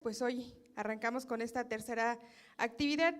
Pues hoy arrancamos con esta tercera actividad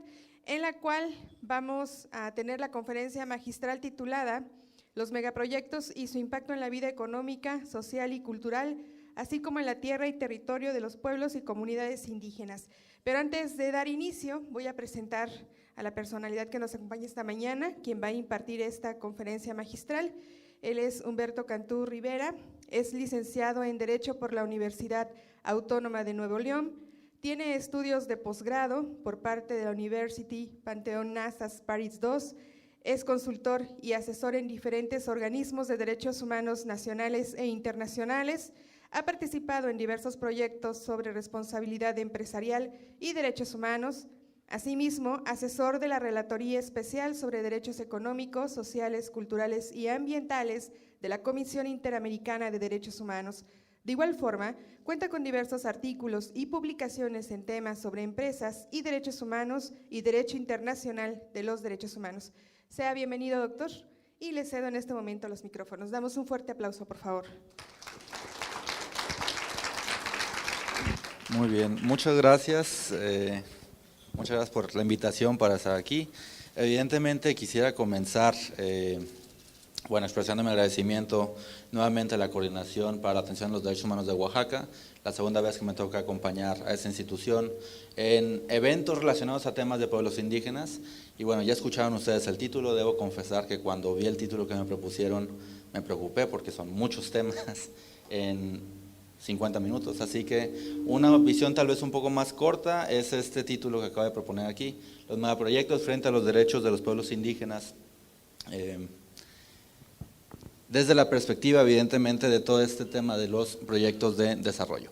en la cual vamos a tener la conferencia magistral titulada Los megaproyectos y su impacto en la vida económica, social y cultural, así como en la tierra y territorio de los pueblos y comunidades indígenas. Pero antes de dar inicio, voy a presentar a la personalidad que nos acompaña esta mañana, quien va a impartir esta conferencia magistral. Él es Humberto Cantú Rivera, es licenciado en Derecho por la Universidad Autónoma de Nuevo León, tiene estudios de posgrado por parte de la University Pantheon Nazas Paris II, es consultor y asesor en diferentes organismos de derechos humanos nacionales e internacionales, ha participado en diversos proyectos sobre responsabilidad empresarial y derechos humanos, asimismo, asesor de la Relatoría Especial sobre Derechos Económicos, Sociales, Culturales y Ambientales de la Comisión Interamericana de Derechos Humanos. De igual forma, cuenta con diversos artículos y publicaciones en temas sobre empresas y derechos humanos y derecho internacional de los derechos humanos. Sea bienvenido, doctor, y le cedo en este momento los micrófonos. Damos un fuerte aplauso, por favor. Muy bien, muchas gracias. Muchas gracias por la invitación para estar aquí. Evidentemente quisiera comenzar expresando mi agradecimiento nuevamente a la Coordinación para la Atención a los Derechos Humanos de Oaxaca, la segunda vez que me toca acompañar a esta institución en eventos relacionados a temas de pueblos indígenas. Y bueno, ya escucharon ustedes el título. Debo confesar que cuando vi el título que me propusieron me preocupé porque son muchos temas en 50 minutos, así que una visión tal vez un poco más corta es este título que acabo de proponer aquí, los megaproyectos frente a los derechos de los pueblos indígenas, desde la perspectiva evidentemente de todo este tema de los proyectos de desarrollo.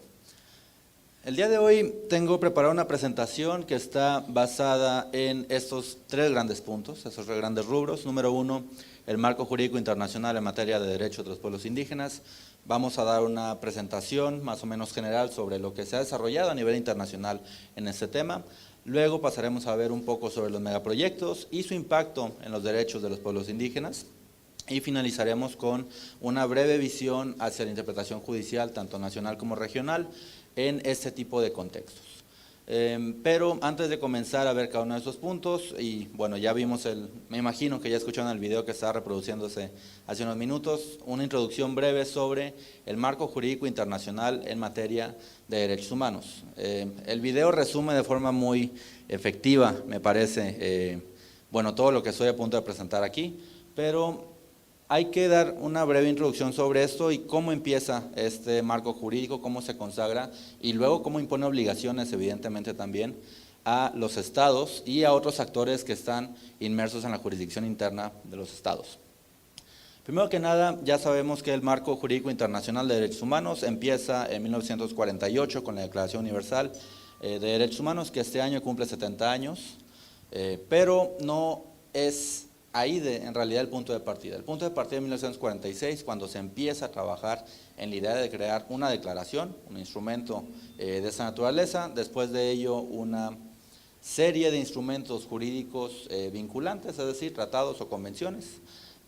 El día de hoy tengo preparada una presentación que está basada en estos tres grandes puntos, esos tres grandes rubros. Número uno, el marco jurídico internacional en materia de derechos de los pueblos indígenas. Vamos a dar una presentación más o menos general sobre lo que se ha desarrollado a nivel internacional en este tema. Luego pasaremos a ver un poco sobre los megaproyectos y su impacto en los derechos de los pueblos indígenas. Y finalizaremos con una breve visión hacia la interpretación judicial, tanto nacional como regional, en este tipo de contextos. Pero antes de comenzar a ver cada uno de esos puntos, y bueno, ya vimos me imagino que ya escucharon el video que estaba reproduciéndose hace unos minutos, una introducción breve sobre el marco jurídico internacional en materia de derechos humanos. El video resume de forma muy efectiva, me parece, todo lo que estoy a punto de presentar aquí, pero hay que dar una breve introducción sobre esto y cómo empieza este marco jurídico, cómo se consagra y luego cómo impone obligaciones evidentemente también a los estados y a otros actores que están inmersos en la jurisdicción interna de los estados. Primero que nada, ya sabemos que el marco jurídico internacional de derechos humanos empieza en 1948 con la Declaración Universal de Derechos Humanos, que este año cumple 70 años, pero no es ahí en realidad el punto de partida. El punto de partida es 1946, cuando se empieza a trabajar en la idea de crear una declaración, un instrumento de esa naturaleza, después de ello una serie de instrumentos jurídicos vinculantes, es decir, tratados o convenciones,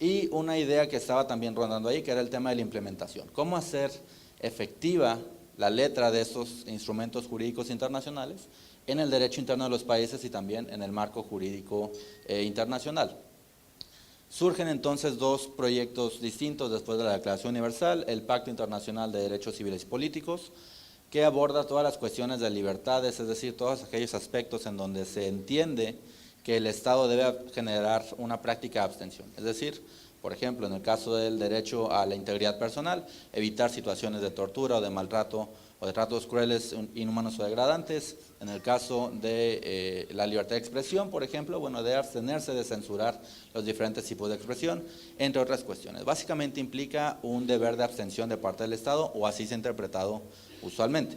y una idea que estaba también rondando ahí, que era el tema de la implementación. ¿Cómo hacer efectiva la letra de estos instrumentos jurídicos internacionales en el derecho interno de los países y también en el marco jurídico internacional? Surgen entonces dos proyectos distintos después de la Declaración Universal, el Pacto Internacional de Derechos Civiles y Políticos, que aborda todas las cuestiones de libertades, es decir, todos aquellos aspectos en donde se entiende que el Estado debe generar una práctica de abstención. Es decir, por ejemplo, en el caso del derecho a la integridad personal, evitar situaciones de tortura o de maltrato o de tratos crueles, inhumanos o degradantes. En el caso de la libertad de expresión, por ejemplo, de abstenerse de censurar los diferentes tipos de expresión, entre otras cuestiones. Básicamente implica un deber de abstención de parte del Estado, o así se ha interpretado usualmente.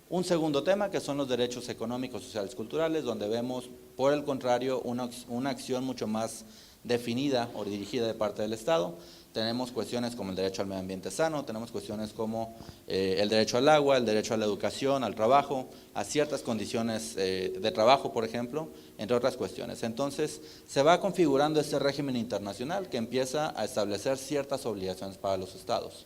Un segundo tema, que son los derechos económicos, sociales y culturales, donde vemos, por el contrario, una acción mucho más definida o dirigida de parte del Estado. Tenemos cuestiones como el derecho al medio ambiente sano, tenemos cuestiones como el derecho al agua, el derecho a la educación, al trabajo, a ciertas condiciones de trabajo, por ejemplo, entre otras cuestiones. Entonces, se va configurando este régimen internacional que empieza a establecer ciertas obligaciones para los estados.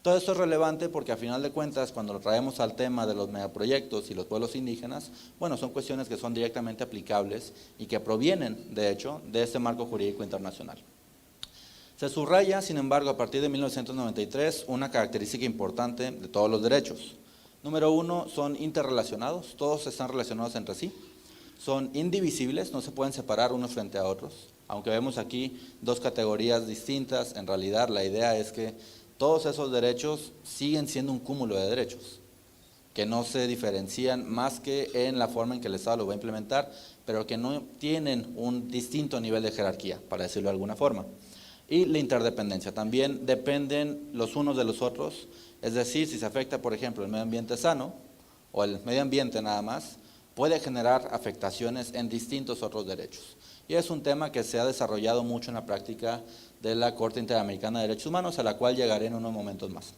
Todo esto es relevante porque a final de cuentas, cuando lo traemos al tema de los megaproyectos y los pueblos indígenas, bueno, son cuestiones que son directamente aplicables y que provienen, de hecho, de este marco jurídico internacional. Se subraya, sin embargo, a partir de 1993, una característica importante de todos los derechos. Número uno, son interrelacionados, todos están relacionados entre sí, son indivisibles, no se pueden separar unos frente a otros. Aunque vemos aquí dos categorías distintas, en realidad la idea es que todos esos derechos siguen siendo un cúmulo de derechos, que no se diferencian más que en la forma en que el Estado lo va a implementar, pero que no tienen un distinto nivel de jerarquía, para decirlo de alguna forma. Y la interdependencia, también dependen los unos de los otros, es decir, si se afecta, por ejemplo, el medio ambiente sano, o el medio ambiente nada más, puede generar afectaciones en distintos otros derechos. Y es un tema que se ha desarrollado mucho en la práctica de la Corte Interamericana de Derechos Humanos, a la cual llegaré en unos momentos más.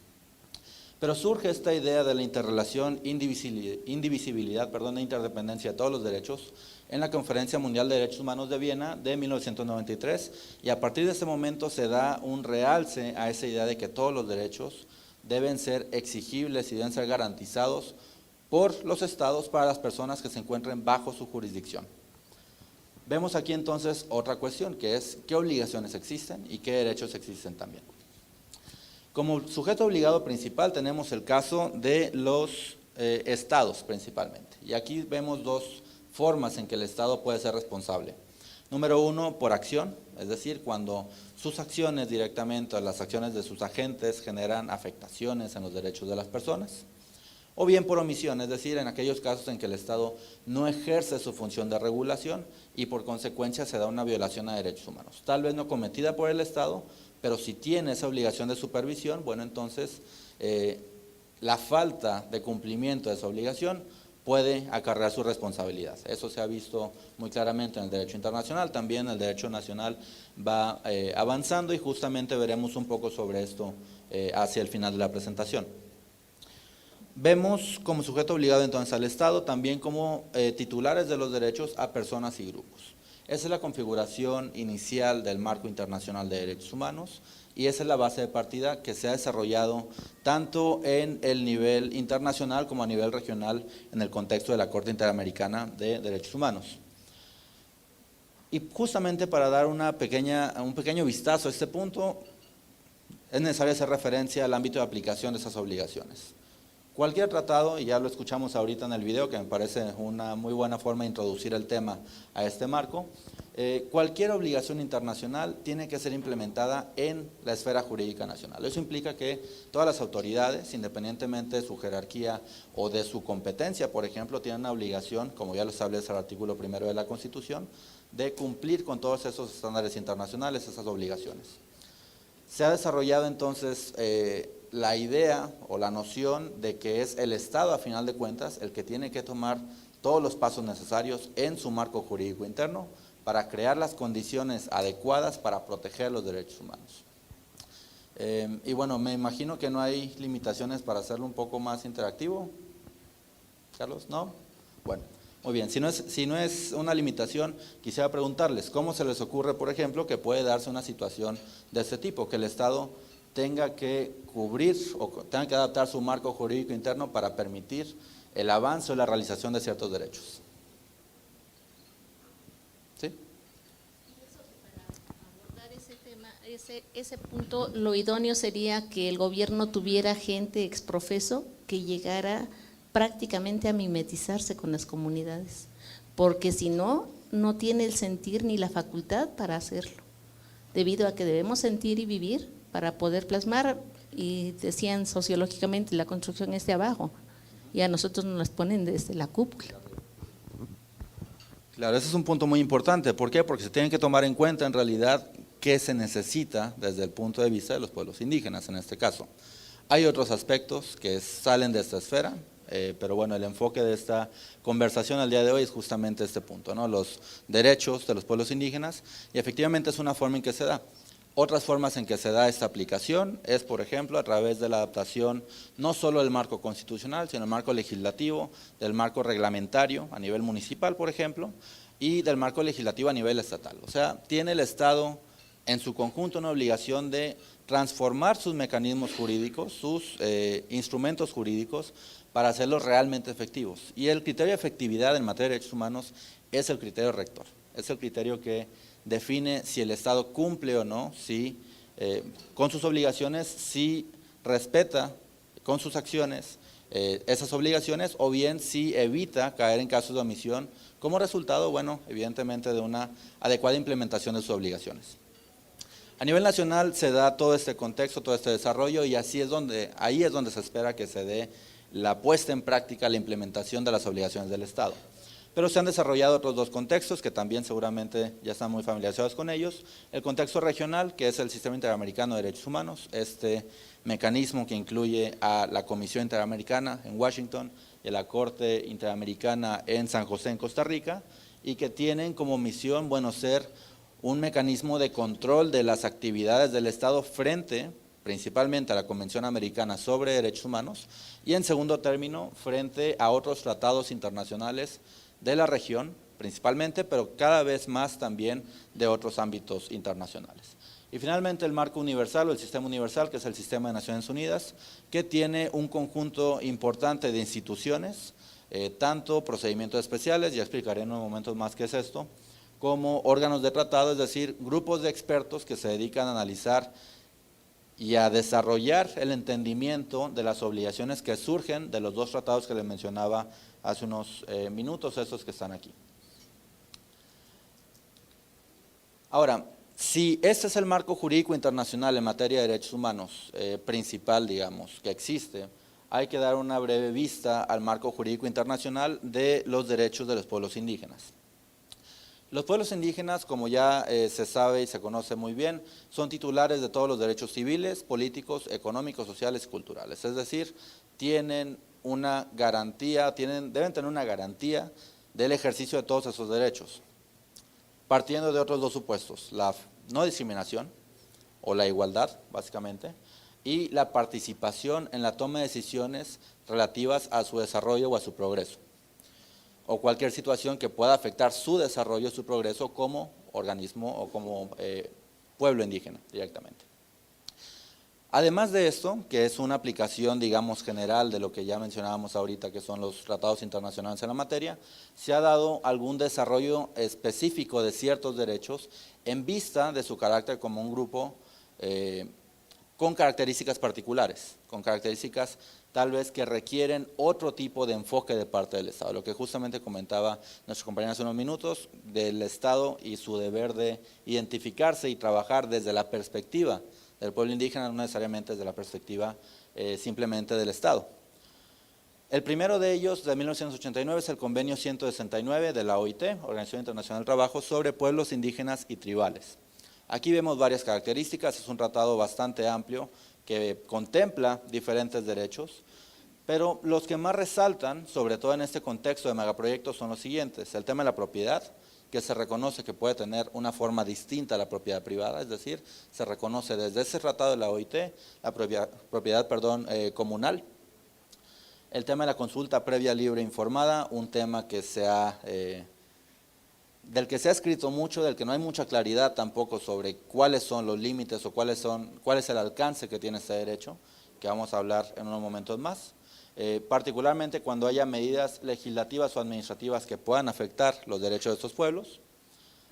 Pero surge esta idea de la interrelación, indivisibilidad, e interdependencia de todos los derechos en la Conferencia Mundial de Derechos Humanos de Viena de 1993, y a partir de ese momento se da un realce a esa idea de que todos los derechos deben ser exigibles y deben ser garantizados por los estados para las personas que se encuentren bajo su jurisdicción. Vemos aquí entonces otra cuestión, que es qué obligaciones existen y qué derechos existen también. Como sujeto obligado principal tenemos el caso de los estados principalmente, y aquí vemos dos formas en que el Estado puede ser responsable. Número uno, por acción, es decir, cuando sus acciones directamente, las acciones de sus agentes generan afectaciones en los derechos de las personas. O bien por omisión, es decir, en aquellos casos en que el Estado no ejerce su función de regulación y por consecuencia se da una violación a derechos humanos. Tal vez no cometida por el Estado, pero si tiene esa obligación de supervisión, bueno, entonces la falta de cumplimiento de esa obligación puede acarrear su responsabilidad. Eso se ha visto muy claramente en el derecho internacional, también el derecho nacional va avanzando y justamente veremos un poco sobre esto hacia el final de la presentación. Vemos como sujeto obligado entonces al Estado, también como titulares de los derechos a personas y grupos. Esa es la configuración inicial del marco internacional de derechos humanos y esa es la base de partida que se ha desarrollado tanto en el nivel internacional como a nivel regional en el contexto de la Corte Interamericana de Derechos Humanos. Y justamente para dar un pequeño vistazo a este punto, es necesario hacer referencia al ámbito de aplicación de esas obligaciones. Cualquier tratado, y ya lo escuchamos ahorita en el video, que me parece una muy buena forma de introducir el tema a este marco, cualquier obligación internacional tiene que ser implementada en la esfera jurídica nacional. Eso implica que todas las autoridades, independientemente de su jerarquía o de su competencia, por ejemplo, tienen una obligación, como ya lo establece el artículo 1 de la Constitución, de cumplir con todos esos estándares internacionales, esas obligaciones. Se ha desarrollado entonces la idea o la noción de que es el Estado, a final de cuentas, el que tiene que tomar todos los pasos necesarios en su marco jurídico interno para crear las condiciones adecuadas para proteger los derechos humanos. Y bueno, me imagino que no hay limitaciones para hacerlo un poco más interactivo. Carlos, ¿no? Bueno, muy bien. Si no es una limitación, quisiera preguntarles, ¿cómo se les ocurre, por ejemplo, que puede darse una situación de este tipo, que el Estado tenga que cubrir o tenga que adaptar su marco jurídico interno para permitir el avance o la realización de ciertos derechos? ¿Sí? Para abordar ese tema, ese punto, lo idóneo sería que el gobierno tuviera gente exprofeso que llegara prácticamente a mimetizarse con las comunidades, porque si no, no tiene el sentir ni la facultad para hacerlo, debido a que debemos sentir y vivir para poder plasmar, y decían sociológicamente la construcción es de abajo, y a nosotros nos las ponen desde la cúpula. Claro, ese es un punto muy importante. ¿Por qué? Porque se tienen que tomar en cuenta en realidad qué se necesita desde el punto de vista de los pueblos indígenas en este caso. Hay otros aspectos que salen de esta esfera, pero bueno, el enfoque de esta conversación al día de hoy es justamente este punto, ¿no? Los derechos de los pueblos indígenas, y efectivamente es una forma en que se da. Otras formas en que se da esta aplicación es, por ejemplo, a través de la adaptación no solo del marco constitucional, sino del marco legislativo, del marco reglamentario a nivel municipal, por ejemplo, y del marco legislativo a nivel estatal. O sea, tiene el Estado en su conjunto una obligación de transformar sus mecanismos jurídicos, sus instrumentos jurídicos, para hacerlos realmente efectivos. Y el criterio de efectividad en materia de derechos humanos es el criterio rector, es el criterio que define si el Estado cumple o no, si con sus obligaciones, si respeta con sus acciones esas obligaciones, o bien si evita caer en casos de omisión como resultado, bueno, evidentemente de una adecuada implementación de sus obligaciones. A nivel nacional se da todo este contexto, todo este desarrollo, y ahí es donde se espera que se dé la puesta en práctica, la implementación de las obligaciones del Estado. Pero se han desarrollado otros dos contextos que también seguramente ya están muy familiarizados con ellos. El contexto regional, que es el Sistema Interamericano de Derechos Humanos, este mecanismo que incluye a la Comisión Interamericana en Washington y a la Corte Interamericana en San José, en Costa Rica, y que tienen como misión, bueno, ser un mecanismo de control de las actividades del Estado frente principalmente a la Convención Americana sobre Derechos Humanos y en segundo término frente a otros tratados internacionales de la región principalmente, pero cada vez más también de otros ámbitos internacionales. Y finalmente el marco universal o el sistema universal, que es el sistema de Naciones Unidas, que tiene un conjunto importante de instituciones, tanto procedimientos especiales, ya explicaré en unos momentos más qué es esto, como órganos de tratado, es decir, grupos de expertos que se dedican a analizar y a desarrollar el entendimiento de las obligaciones que surgen de los dos tratados que les mencionaba hace unos minutos, esos que están aquí. Ahora, si este es el marco jurídico internacional en materia de derechos humanos principal, digamos, que existe, hay que dar una breve vista al marco jurídico internacional de los derechos de los pueblos indígenas. Los pueblos indígenas, como ya se sabe y se conoce muy bien, son titulares de todos los derechos civiles, políticos, económicos, sociales y culturales. Es decir, tienen una garantía, deben tener una garantía del ejercicio de todos esos derechos, partiendo de otros dos supuestos, la no discriminación o la igualdad, básicamente, y la participación en la toma de decisiones relativas a su desarrollo o a su progreso, o cualquier situación que pueda afectar su desarrollo, su progreso como organismo o como pueblo indígena directamente. Además de esto, que es una aplicación, digamos, general de lo que ya mencionábamos ahorita, que son los tratados internacionales en la materia, se ha dado algún desarrollo específico de ciertos derechos en vista de su carácter como un grupo con características particulares, con características tal vez que requieren otro tipo de enfoque de parte del Estado, lo que justamente comentaba nuestro compañero hace unos minutos, del Estado y su deber de identificarse y trabajar desde la perspectiva del pueblo indígena, no necesariamente desde la perspectiva simplemente del Estado. El primero de ellos, de 1989, es el Convenio 169 de la OIT, Organización Internacional del Trabajo, sobre pueblos indígenas y tribales. Aquí vemos varias características, es un tratado bastante amplio que contempla diferentes derechos, pero los que más resaltan, sobre todo en este contexto de megaproyectos, son los siguientes. El tema de la propiedad, que se reconoce que puede tener una forma distinta a la propiedad privada, es decir, se reconoce desde ese tratado de la OIT la propiedad comunal. El tema de la consulta previa, libre e informada, un tema que del que se ha escrito mucho, del que no hay mucha claridad tampoco sobre cuáles son los límites o cuál es el alcance que tiene este derecho, que vamos a hablar en unos momentos más. Particularmente cuando haya medidas legislativas o administrativas que puedan afectar los derechos de estos pueblos.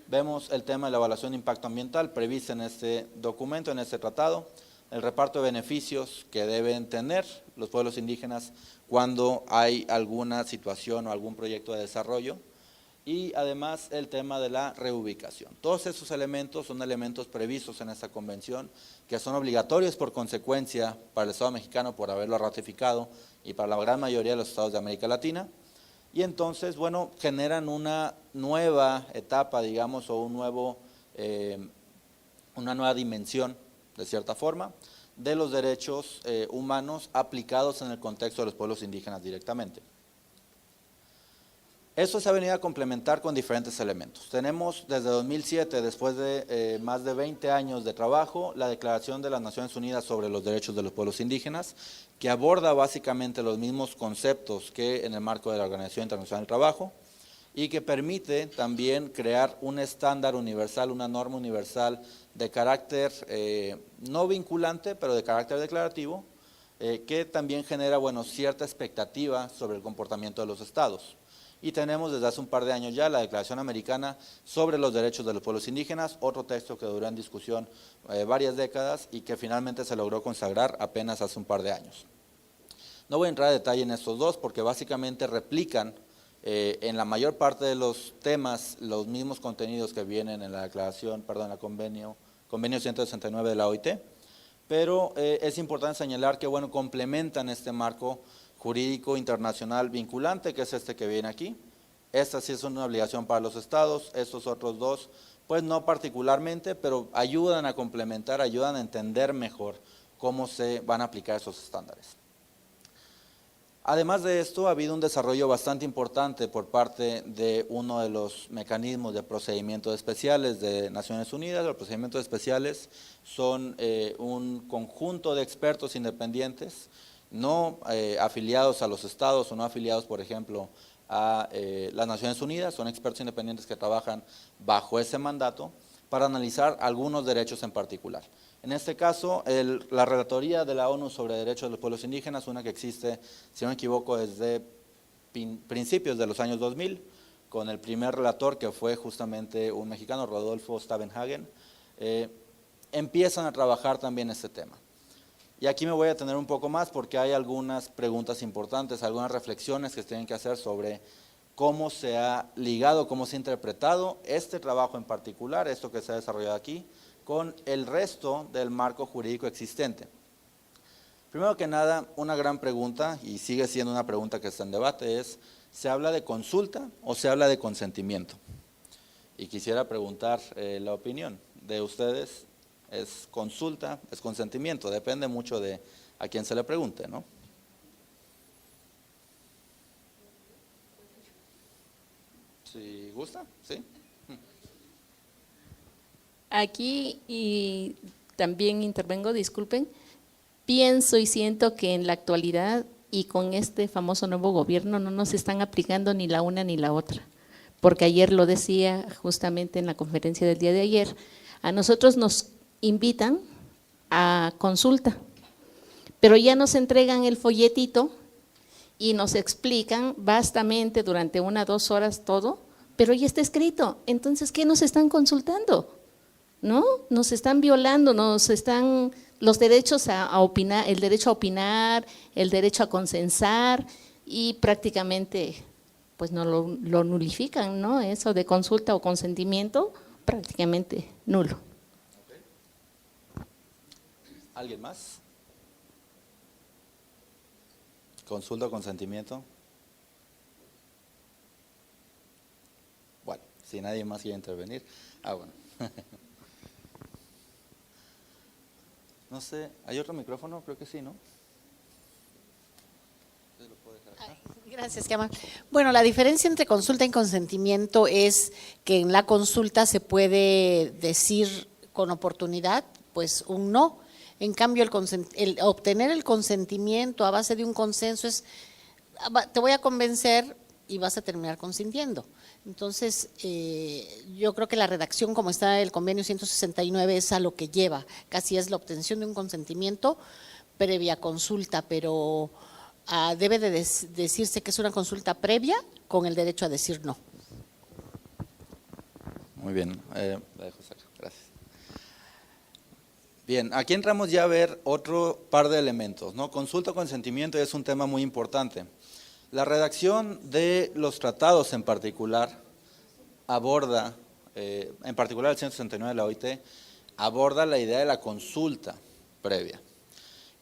Vemos el tema de la evaluación de impacto ambiental prevista en este documento, en este tratado, el reparto de beneficios que deben tener los pueblos indígenas cuando hay alguna situación o algún proyecto de desarrollo, y además el tema de la reubicación. Todos esos elementos son elementos previstos en esta convención que son obligatorios por consecuencia para el Estado mexicano por haberlo ratificado y para la gran mayoría de los estados de América Latina, y entonces, bueno, generan una nueva etapa, digamos, o una nueva dimensión, de cierta forma, de los derechos humanos aplicados en el contexto de los pueblos indígenas directamente. Esto se ha venido a complementar con diferentes elementos. Tenemos desde 2007, después de más de 20 años de trabajo, la Declaración de las Naciones Unidas sobre los Derechos de los Pueblos Indígenas, que aborda básicamente los mismos conceptos que en el marco de la Organización Internacional del Trabajo, y que permite también crear un estándar universal, una norma universal de carácter no vinculante, pero de carácter declarativo, que también genera, bueno, cierta expectativa sobre el comportamiento de los estados. Y tenemos desde hace un par de años ya la Declaración Americana sobre los Derechos de los Pueblos Indígenas, otro texto que duró en discusión varias décadas y que finalmente se logró consagrar apenas hace un par de años. No voy a entrar a detalle en estos dos porque básicamente replican en la mayor parte de los temas los mismos contenidos que vienen en la declaración, perdón, en el convenio 169 de la OIT, pero es importante señalar que, bueno, complementan este marco jurídico internacional vinculante, que es este que viene aquí. Esta sí es una obligación para los estados, estos otros dos, pues no particularmente, pero ayudan a complementar, ayudan a entender mejor cómo se van a aplicar esos estándares. Además de esto, ha habido un desarrollo bastante importante por parte de uno de los mecanismos de procedimientos especiales de Naciones Unidas. Los procedimientos especiales son un conjunto de expertos independientes, no afiliados a los estados o no afiliados, por ejemplo, a las Naciones Unidas, son expertos independientes que trabajan bajo ese mandato para analizar algunos derechos en particular. En este caso, la Relatoría de la ONU sobre Derechos de los Pueblos Indígenas, una que existe, si no me equivoco, desde principios de los años 2000, con el primer relator que fue justamente un mexicano, Rodolfo Stavenhagen, empiezan a trabajar también este tema. Y aquí me voy a detener un poco más porque hay algunas preguntas importantes, algunas reflexiones que se tienen que hacer sobre cómo se ha ligado, cómo se ha interpretado este trabajo en particular, esto que se ha desarrollado aquí, con el resto del marco jurídico existente. Primero que nada, una gran pregunta, y sigue siendo una pregunta que está en debate, es, ¿se habla de consulta o se habla de consentimiento? Y quisiera preguntar la opinión de ustedes. ¿Es consulta, es consentimiento? Depende mucho de a quién se le pregunte, ¿no? Si gusta, ¿sí? Aquí y también intervengo, disculpen, pienso y siento que en la actualidad y con este famoso nuevo gobierno no nos están aplicando ni la una ni la otra, porque ayer lo decía justamente en la conferencia del día de ayer, a nosotros nos invitan a consulta, pero ya nos entregan el folletito y nos explican vastamente durante 1 o 2 horas todo, pero ya está escrito. Entonces, ¿qué nos están consultando? ¿No? Nos están violando, nos están los derechos a opinar, el derecho a opinar, el derecho a consensar y prácticamente pues no lo nulifican, ¿no? Eso de consulta o consentimiento prácticamente nulo. ¿Alguien más? ¿Consulta o consentimiento? Bueno, si nadie más quiere intervenir. Bueno. No sé, ¿hay otro micrófono? Creo que sí, ¿no? Gracias, Kama. Bueno, la diferencia entre consulta y consentimiento es que en la consulta se puede decir con oportunidad, pues un no. En cambio, el obtener el consentimiento a base de un consenso es, te voy a convencer y vas a terminar consintiendo. Entonces, yo creo que la redacción como está el convenio 169 es a lo que lleva, casi es la obtención de un consentimiento previa consulta, pero debe de decirse que es una consulta previa con el derecho a decir no. Muy bien, José, gracias. Bien, aquí entramos ya a ver otro par de elementos, ¿no? Consulta o consentimiento es un tema muy importante. La redacción de los tratados en particular aborda, en particular el 169 de la OIT, aborda la idea de la consulta previa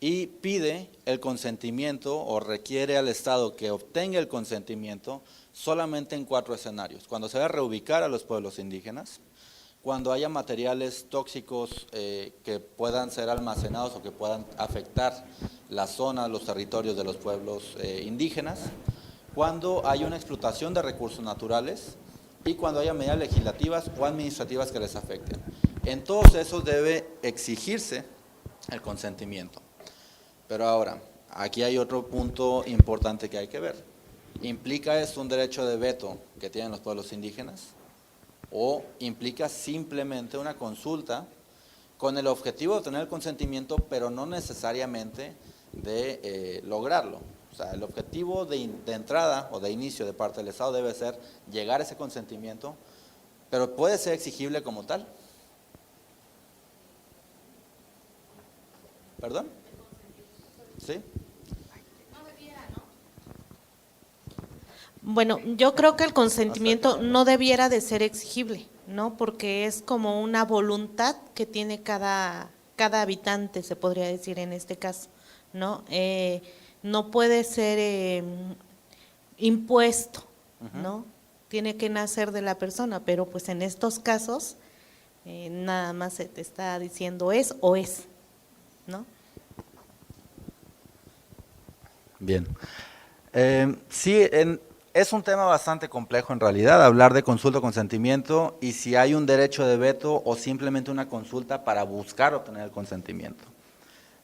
y pide el consentimiento o requiere al Estado que obtenga el consentimiento solamente en 4 escenarios. Cuando se va a reubicar a los pueblos indígenas, cuando haya materiales tóxicos que puedan ser almacenados o que puedan afectar la zona, los territorios de los pueblos indígenas, cuando haya una explotación de recursos naturales y cuando haya medidas legislativas o administrativas que les afecten. En todos esos debe exigirse el consentimiento. Pero ahora, aquí hay otro punto importante que hay que ver, ¿Implica esto un derecho de veto que tienen los pueblos indígenas? ¿O implica simplemente una consulta con el objetivo de obtener el consentimiento, pero no necesariamente de lograrlo? O sea, el objetivo de entrada o de inicio de parte del Estado debe ser llegar a ese consentimiento, pero puede ser exigible como tal. ¿Perdón? ¿Sí? Bueno, yo creo que el consentimiento no debiera de ser exigible, ¿no? Porque es como una voluntad que tiene cada habitante, se podría decir en este caso, ¿no? No puede ser impuesto, ¿no? Tiene que nacer de la persona, pero pues en estos casos nada más se te está diciendo es o es, ¿no? Bien. Sí, es un tema bastante complejo en realidad, hablar de consulta o consentimiento y si hay un derecho de veto o simplemente una consulta para buscar obtener el consentimiento.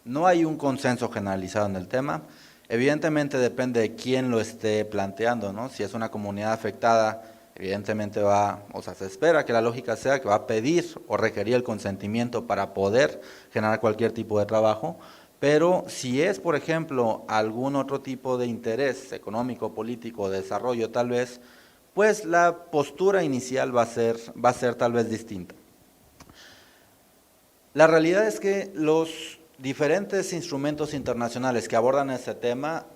No hay un consenso generalizado en el tema. Evidentemente depende de quién lo esté planteando, ¿no? Si es una comunidad afectada, evidentemente se espera que la lógica sea que va a pedir o requerir el consentimiento para poder generar cualquier tipo de trabajo, pero si es, por ejemplo, algún otro tipo de interés económico, político, de desarrollo tal vez, pues la postura inicial va a ser tal vez distinta. La realidad es que los diferentes instrumentos internacionales que abordan este tema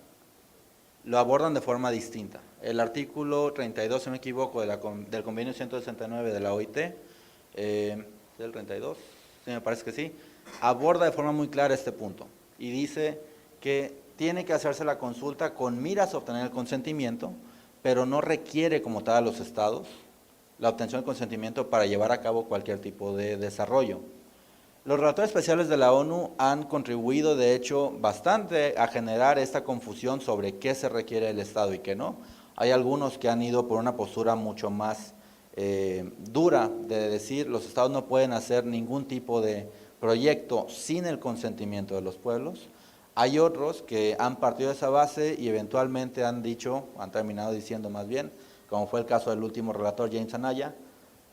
lo abordan de forma distinta. El artículo 32, si no me equivoco, del convenio 169 de la OIT, ¿el 32? Sí, me parece que sí, aborda de forma muy clara este punto y dice que tiene que hacerse la consulta con miras a obtener el consentimiento, pero no requiere como tal a los estados la obtención del consentimiento para llevar a cabo cualquier tipo de desarrollo. Los relatores especiales de la ONU han contribuido, de hecho, bastante a generar esta confusión sobre qué se requiere del Estado y qué no. Hay algunos que han ido por una postura mucho más dura de decir los Estados no pueden hacer ningún tipo de proyecto sin el consentimiento de los pueblos. Hay otros que han partido de esa base y eventualmente han terminado diciendo más bien, como fue el caso del último relator James Anaya,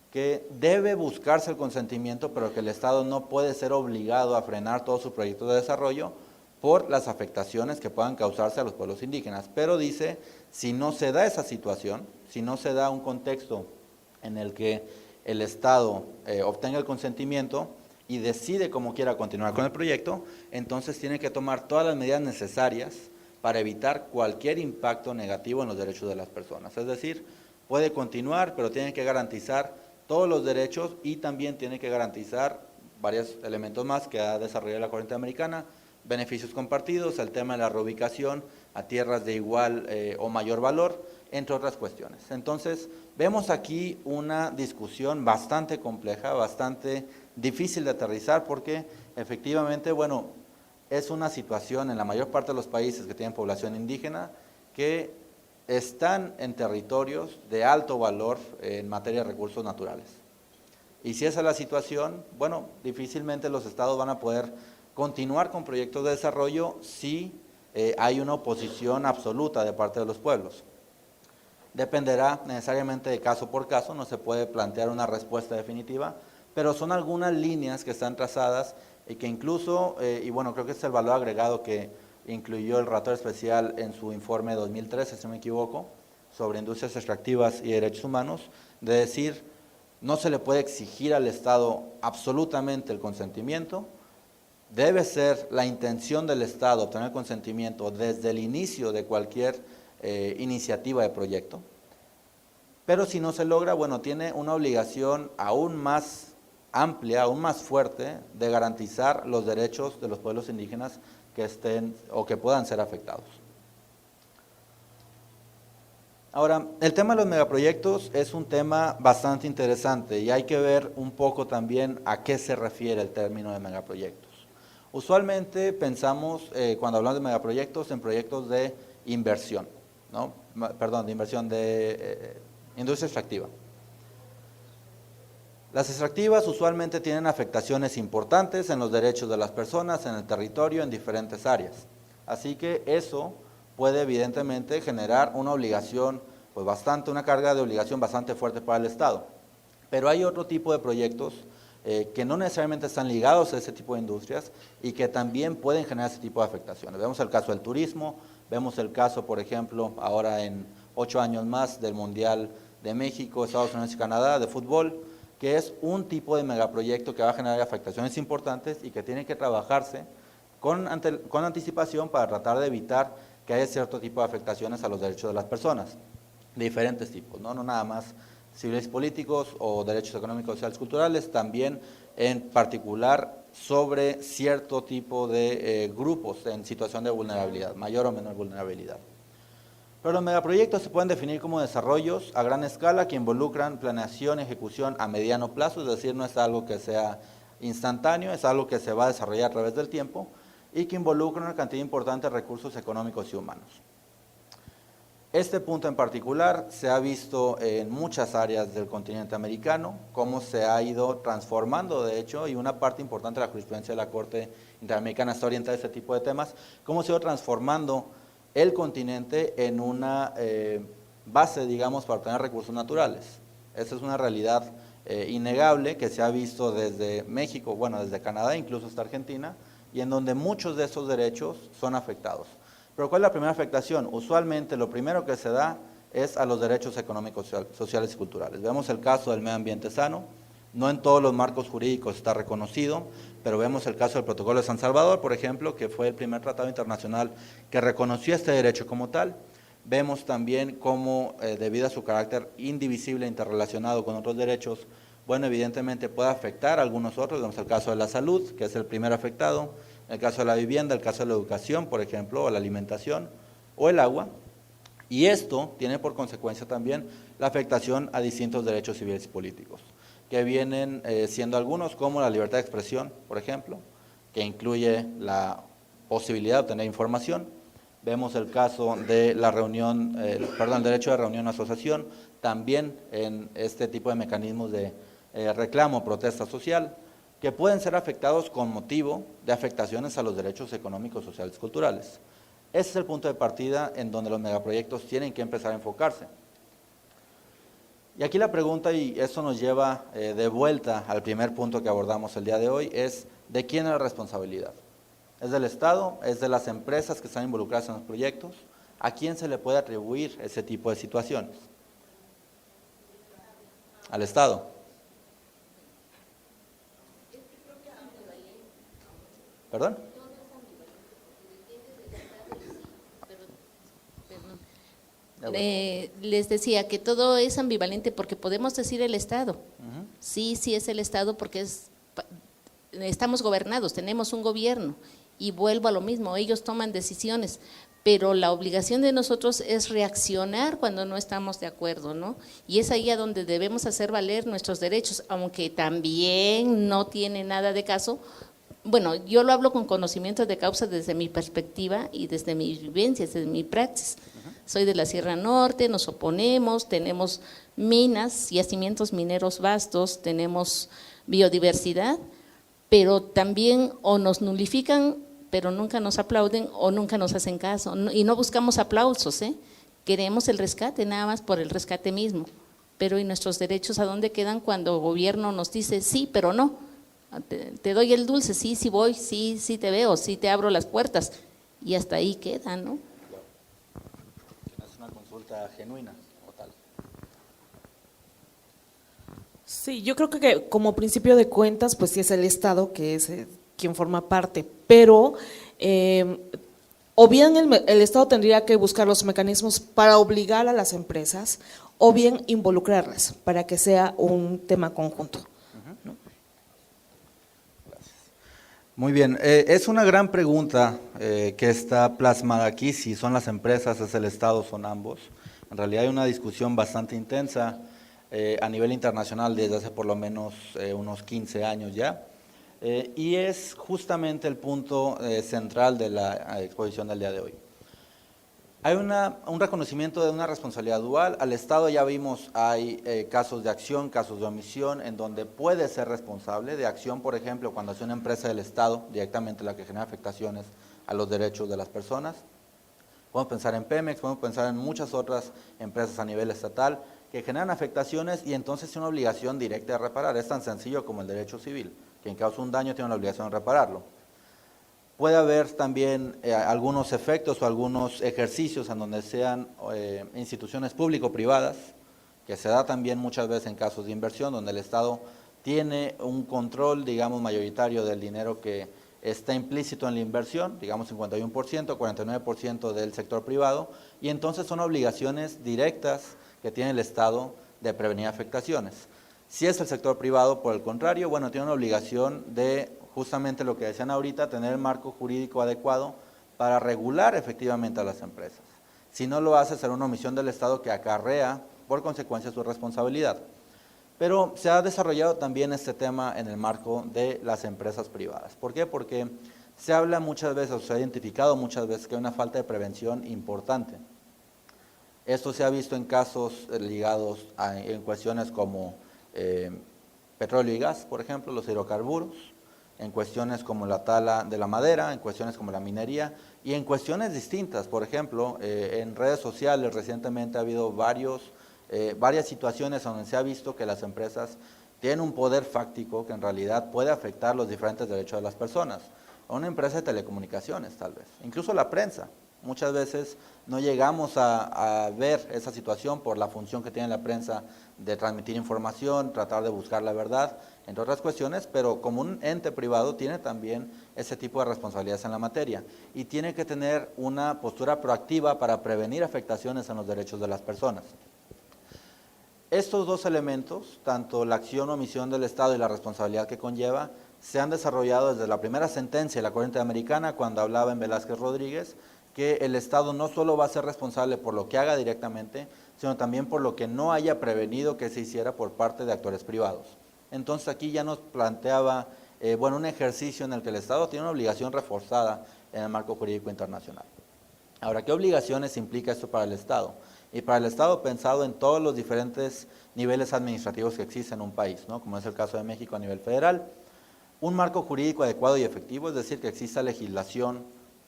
que debe buscarse el consentimiento, pero que el Estado no puede ser obligado a frenar todos sus proyectos de desarrollo por las afectaciones que puedan causarse a los pueblos indígenas. Pero dice, si no se da esa situación, si no se da un contexto en el que el Estado obtenga el consentimiento y decide cómo quiera continuar con el proyecto, entonces tiene que tomar todas las medidas necesarias para evitar cualquier impacto negativo en los derechos de las personas. Es decir, puede continuar, pero tiene que garantizar todos los derechos y también tiene que garantizar varios elementos más que ha desarrollado la Corriente Americana, beneficios compartidos, el tema de la reubicación a tierras de igual o mayor valor, entre otras cuestiones. Entonces, vemos aquí una discusión bastante compleja, bastante difícil de aterrizar porque efectivamente, bueno, es una situación en la mayor parte de los países que tienen población indígena que están en territorios de alto valor en materia de recursos naturales. Y si esa es la situación, bueno, difícilmente los estados van a poder continuar con proyectos de desarrollo si hay una oposición absoluta de parte de los pueblos. Dependerá necesariamente de caso por caso, no se puede plantear una respuesta definitiva, pero son algunas líneas que están trazadas y que incluso, y bueno, creo que es el valor agregado que incluyó el relator especial en su informe 2013, si no me equivoco, sobre industrias extractivas y derechos humanos, de decir, no se le puede exigir al Estado absolutamente el consentimiento, debe ser la intención del Estado obtener el consentimiento desde el inicio de cualquier iniciativa de proyecto, pero si no se logra, bueno, tiene una obligación aún más amplia, aún más fuerte, de garantizar los derechos de los pueblos indígenas que estén o que puedan ser afectados. Ahora, el tema de los megaproyectos es un tema bastante interesante y hay que ver un poco también a qué se refiere el término de megaproyectos. Usualmente pensamos, cuando hablamos de megaproyectos, en proyectos de inversión, ¿no? Perdón, de inversión de industria extractiva. Las extractivas usualmente tienen afectaciones importantes en los derechos de las personas, en el territorio, en diferentes áreas. Así que eso puede evidentemente generar una obligación, pues una carga de obligación bastante fuerte para el Estado. Pero hay otro tipo de proyectos que no necesariamente están ligados a ese tipo de industrias y que también pueden generar ese tipo de afectaciones. Vemos el caso del turismo, vemos el caso, por ejemplo, ahora en 8 años más del Mundial de México, Estados Unidos y Canadá de fútbol, que es un tipo de megaproyecto que va a generar afectaciones importantes y que tiene que trabajarse con anticipación para tratar de evitar que haya cierto tipo de afectaciones a los derechos de las personas, de diferentes tipos, no nada más civiles y políticos o derechos económicos, sociales, culturales, también en particular sobre cierto tipo de grupos en situación de vulnerabilidad, mayor o menor vulnerabilidad. Pero los megaproyectos se pueden definir como desarrollos a gran escala que involucran planeación y ejecución a mediano plazo, es decir, no es algo que sea instantáneo, es algo que se va a desarrollar a través del tiempo y que involucra una cantidad importante de recursos económicos y humanos. Este punto en particular se ha visto en muchas áreas del continente americano, cómo se ha ido transformando, de hecho, y una parte importante de la jurisprudencia de la Corte Interamericana está orientada a este tipo de temas, cómo se ha ido transformando el continente en una base, digamos, para obtener recursos naturales. Esa es una realidad innegable que se ha visto desde México, bueno, desde Canadá, incluso hasta Argentina, y en donde muchos de esos derechos son afectados. Pero ¿cuál es la primera afectación? Usualmente lo primero que se da es a los derechos económicos, sociales y culturales. Vemos el caso del medio ambiente sano, no en todos los marcos jurídicos está reconocido, pero vemos el caso del Protocolo de San Salvador, por ejemplo, que fue el primer tratado internacional que reconoció este derecho como tal. Vemos también cómo, debido a su carácter indivisible e interrelacionado con otros derechos, bueno, evidentemente puede afectar a algunos otros. Vemos el caso de la salud, que es el primer afectado, el caso de la vivienda, el caso de la educación, por ejemplo, o la alimentación, o el agua. Y esto tiene por consecuencia también la afectación a distintos derechos civiles y políticos, que vienen siendo algunos como la libertad de expresión, por ejemplo, que incluye la posibilidad de obtener información. Vemos el caso de la reunión, el derecho de reunión o asociación, también en este tipo de mecanismos de reclamo o protesta social, que pueden ser afectados con motivo de afectaciones a los derechos económicos, sociales y culturales. Ese es el punto de partida en donde los megaproyectos tienen que empezar a enfocarse. Y aquí la pregunta, y eso nos lleva de vuelta al primer punto que abordamos el día de hoy, es ¿de quién es la responsabilidad? ¿Es del Estado? ¿Es de las empresas que están involucradas en los proyectos? ¿A quién se le puede atribuir ese tipo de situaciones? Al Estado. ¿Perdón? Les decía que todo es ambivalente porque podemos decir el Estado. Sí, sí es el Estado porque estamos gobernados, tenemos un gobierno y vuelvo a lo mismo, ellos toman decisiones, pero la obligación de nosotros es reaccionar cuando no estamos de acuerdo, ¿no? Y es ahí a donde debemos hacer valer nuestros derechos, aunque también no tiene nada de caso. Bueno, yo lo hablo con conocimiento de causa desde mi perspectiva y desde mis vivencias, desde mi praxis. Soy de la Sierra Norte, nos oponemos, tenemos minas, yacimientos mineros vastos, tenemos biodiversidad, pero también o nos nulifican, pero nunca nos aplauden o nunca nos hacen caso. Y no buscamos aplausos, queremos el rescate nada más por el rescate mismo. Pero ¿y nuestros derechos a dónde quedan cuando el gobierno nos dice sí, pero no? Te doy el dulce, sí, sí voy, sí, sí te veo, sí te abro las puertas. Y hasta ahí queda, ¿no? Es una consulta genuina o tal. Sí, yo creo que como principio de cuentas, pues sí es el Estado que es quien forma parte, pero o bien el Estado tendría que buscar los mecanismos para obligar a las empresas o bien involucrarlas para que sea un tema conjunto. Muy bien, es una gran pregunta que está plasmada aquí, si son las empresas, es el Estado, son ambos. En realidad hay una discusión bastante intensa a nivel internacional desde hace por lo menos unos 15 años ya, y es justamente el punto central de la exposición del día de hoy. Hay un reconocimiento de una responsabilidad dual. Al Estado ya vimos, hay casos de acción, casos de omisión, en donde puede ser responsable de acción, por ejemplo, cuando es una empresa del Estado, directamente la que genera afectaciones a los derechos de las personas, Podemos pensar en Pemex, podemos pensar en muchas otras empresas a nivel estatal que generan afectaciones y entonces tiene una obligación directa de reparar. Es tan sencillo como el derecho civil. Quien causa un daño tiene la obligación de repararlo. Puede haber también algunos efectos o algunos ejercicios en donde sean instituciones público-privadas, que se da también muchas veces en casos de inversión, donde el Estado tiene un control, digamos, mayoritario del dinero que está implícito en la inversión, digamos 51%, 49% del sector privado, y entonces son obligaciones directas que tiene el Estado de prevenir afectaciones. Si es el sector privado, por el contrario, bueno, tiene una obligación de justamente lo que decían ahorita, tener el marco jurídico adecuado para regular efectivamente a las empresas. Si no lo hace, será una omisión del Estado que acarrea por consecuencia su responsabilidad. Pero se ha desarrollado también este tema en el marco de las empresas privadas. ¿Por qué? Porque se habla muchas veces, o se ha identificado muchas veces que hay una falta de prevención importante. Esto se ha visto en casos ligados en cuestiones como petróleo y gas, por ejemplo, los hidrocarburos, en cuestiones como la tala de la madera, en cuestiones como la minería y en cuestiones distintas. Por ejemplo, en redes sociales recientemente ha habido varias situaciones donde se ha visto que las empresas tienen un poder fáctico que en realidad puede afectar los diferentes derechos de las personas. Una empresa de telecomunicaciones tal vez, incluso la prensa. Muchas veces no llegamos a ver esa situación por la función que tiene la prensa de transmitir información, tratar de buscar la verdad, entre otras cuestiones, pero como un ente privado tiene también ese tipo de responsabilidades en la materia y tiene que tener una postura proactiva para prevenir afectaciones en los derechos de las personas. Estos dos elementos, tanto la acción o omisión del Estado y la responsabilidad que conlleva, se han desarrollado desde la primera sentencia de la Corte Interamericana, cuando hablaba en Velázquez Rodríguez, que el Estado no solo va a ser responsable por lo que haga directamente, sino también por lo que no haya prevenido que se hiciera por parte de actores privados. Entonces aquí ya nos planteaba un ejercicio en el que el Estado tiene una obligación reforzada en el marco jurídico internacional. Ahora, ¿qué obligaciones implica esto para el Estado? Y para el Estado pensado en todos los diferentes niveles administrativos que existen en un país, ¿no? Como es el caso de México a nivel federal, un marco jurídico adecuado y efectivo, es decir, que exista legislación,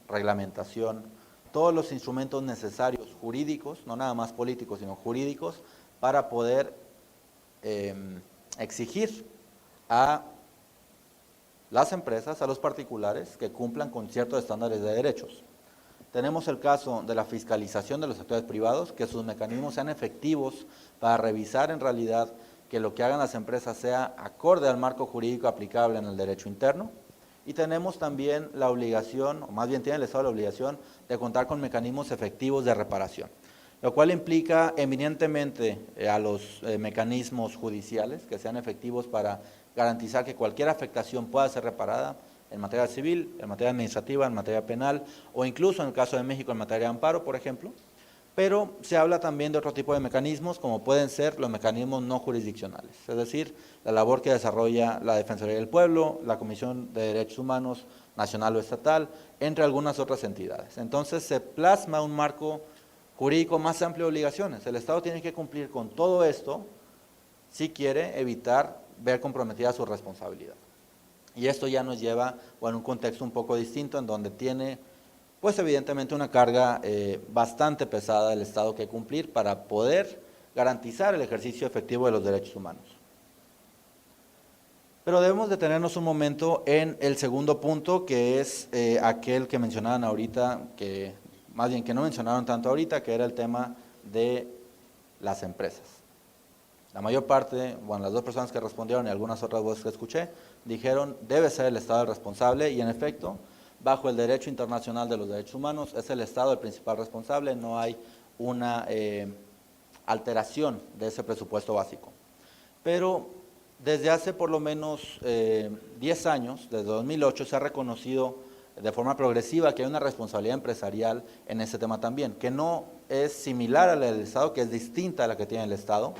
reglamentación, todos los instrumentos necesarios jurídicos, no nada más políticos, sino jurídicos, para poder exigir a las empresas, a los particulares, que cumplan con ciertos estándares de derechos. Tenemos el caso de la fiscalización de los actores privados, que sus mecanismos sean efectivos para revisar en realidad que lo que hagan las empresas sea acorde al marco jurídico aplicable en el derecho interno. Y tenemos también la obligación, o más bien tiene el Estado la obligación, de contar con mecanismos efectivos de reparación, lo cual implica eminentemente a los mecanismos judiciales que sean efectivos para garantizar que cualquier afectación pueda ser reparada en materia civil, en materia administrativa, en materia penal, o incluso en el caso de México en materia de amparo, por ejemplo. Pero se habla también de otro tipo de mecanismos, como pueden ser los mecanismos no jurisdiccionales, es decir, la labor que desarrolla la Defensoría del Pueblo, la Comisión de Derechos Humanos nacional o estatal, entre algunas otras entidades. Entonces se plasma un marco jurídico más amplio de obligaciones. El Estado tiene que cumplir con todo esto si quiere evitar ver comprometida su responsabilidad. Y esto ya nos lleva a un contexto un poco distinto, en donde tiene, pues evidentemente, una carga bastante pesada del Estado que cumplir para poder garantizar el ejercicio efectivo de los derechos humanos. Pero debemos detenernos un momento en el segundo punto, que es aquel que mencionaban ahorita, que más bien que no mencionaron tanto ahorita, que era el tema de las empresas. La mayor parte, las dos personas que respondieron y algunas otras voces que escuché, dijeron debe ser el Estado el responsable, y en efecto, bajo el derecho internacional de los derechos humanos, es el Estado el principal responsable, no hay una alteración de ese presupuesto básico. Pero desde hace por lo menos 10 años, desde 2008, se ha reconocido de forma progresiva que hay una responsabilidad empresarial en ese tema también, que no es similar a la del Estado, que es distinta a la que tiene el Estado,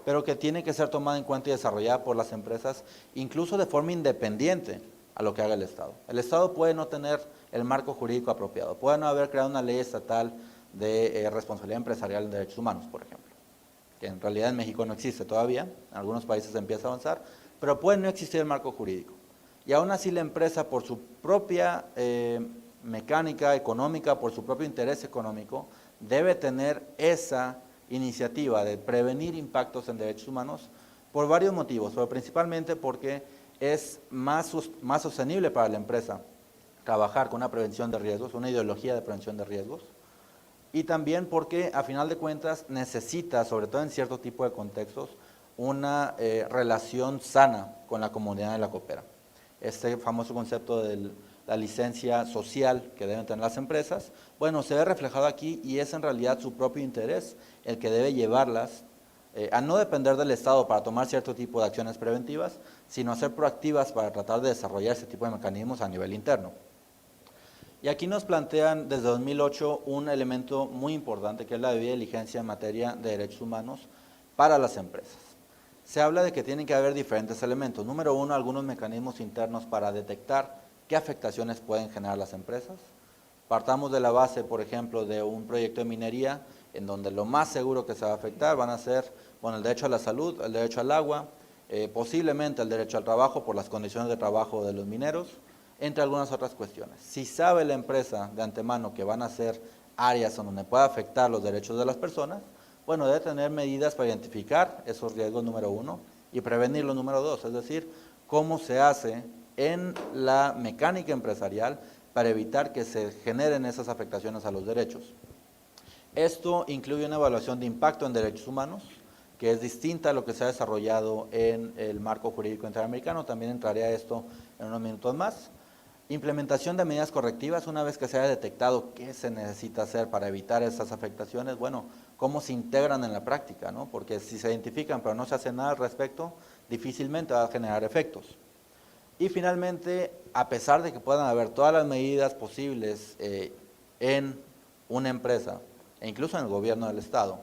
pero que tiene que ser tomada en cuenta y desarrollada por las empresas, incluso de forma independiente a lo que haga el Estado. El Estado puede no tener el marco jurídico apropiado, puede no haber creado una ley estatal de responsabilidad empresarial en derechos humanos, por ejemplo, que en realidad en México no existe todavía, en algunos países empieza a avanzar, pero puede no existir el marco jurídico. Y aún así la empresa, por su propia mecánica, económica, por su propio interés económico, debe tener esa iniciativa de prevenir impactos en derechos humanos por varios motivos, pero principalmente porque es más sostenible para la empresa trabajar con una prevención de riesgos, una ideología de prevención de riesgos, y también porque a final de cuentas necesita, sobre todo en cierto tipo de contextos, una relación sana con la comunidad en la que opera. Este famoso concepto de la licencia social que deben tener las empresas, bueno, se ve reflejado aquí y es en realidad su propio interés el que debe llevarlas a no depender del Estado para tomar cierto tipo de acciones preventivas, sino a ser proactivas para tratar de desarrollar ese tipo de mecanismos a nivel interno. Y aquí nos plantean desde 2008 un elemento muy importante que es la debida diligencia en materia de derechos humanos para las empresas. Se habla de que tienen que haber diferentes elementos. Número uno, algunos mecanismos internos para detectar qué afectaciones pueden generar las empresas. Partamos de la base, por ejemplo, de un proyecto de minería en donde lo más seguro que se va a afectar van a ser, bueno, el derecho a la salud, el derecho al agua, posiblemente el derecho al trabajo por las condiciones de trabajo de los mineros, entre algunas otras cuestiones. Si sabe la empresa de antemano que van a ser áreas en donde pueda afectar los derechos de las personas, bueno, debe tener medidas para identificar esos riesgos, número uno, y prevenirlos, número dos, es decir, cómo se hace en la mecánica empresarial para evitar que se generen esas afectaciones a los derechos. Esto incluye una evaluación de impacto en derechos humanos, que es distinta a lo que se ha desarrollado en el marco jurídico interamericano, también entraré a esto en unos minutos más. Implementación de medidas correctivas, una vez que se haya detectado qué se necesita hacer para evitar esas afectaciones, bueno, cómo se integran en la práctica, ¿no? Porque si se identifican pero no se hace nada al respecto, difícilmente va a generar efectos. Y finalmente, a pesar de que puedan haber todas las medidas posibles en una empresa, e incluso en el gobierno del Estado,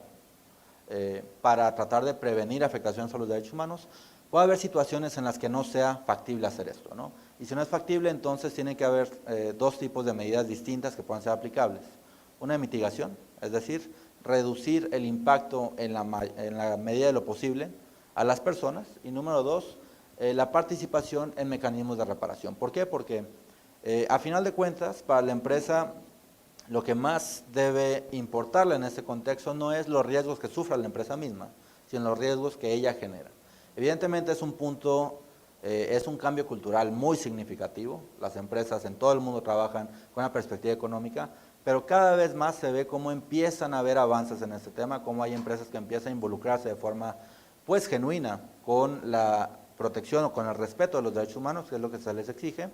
para tratar de prevenir afectaciones a los derechos humanos, puede haber situaciones en las que no sea factible hacer esto, ¿no? Y si no es factible, entonces tiene que haber dos tipos de medidas distintas que puedan ser aplicables. Una de mitigación, es decir, reducir el impacto en la medida de lo posible a las personas. Y número dos, la participación en mecanismos de reparación. ¿Por qué? Porque a final de cuentas, para la empresa, lo que más debe importarle en este contexto no es los riesgos que sufra la empresa misma, sino los riesgos que ella genera. Evidentemente es un punto, es un cambio cultural muy significativo. Las empresas en todo el mundo trabajan con una perspectiva económica, pero cada vez más se ve cómo empiezan a haber avances en este tema, cómo hay empresas que empiezan a involucrarse de forma pues genuina con la protección o con el respeto de los derechos humanos, que es lo que se les exige,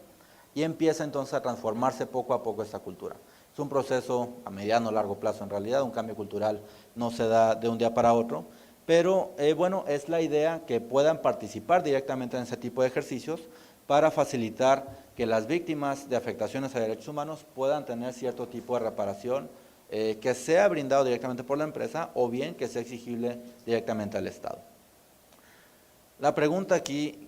y empieza entonces a transformarse poco a poco esta cultura. Es un proceso a mediano o largo plazo en realidad, un cambio cultural no se da de un día para otro, pero bueno, es la idea que puedan participar directamente en ese tipo de ejercicios para facilitar que las víctimas de afectaciones a derechos humanos puedan tener cierto tipo de reparación que sea brindado directamente por la empresa o bien que sea exigible directamente al Estado. La pregunta aquí,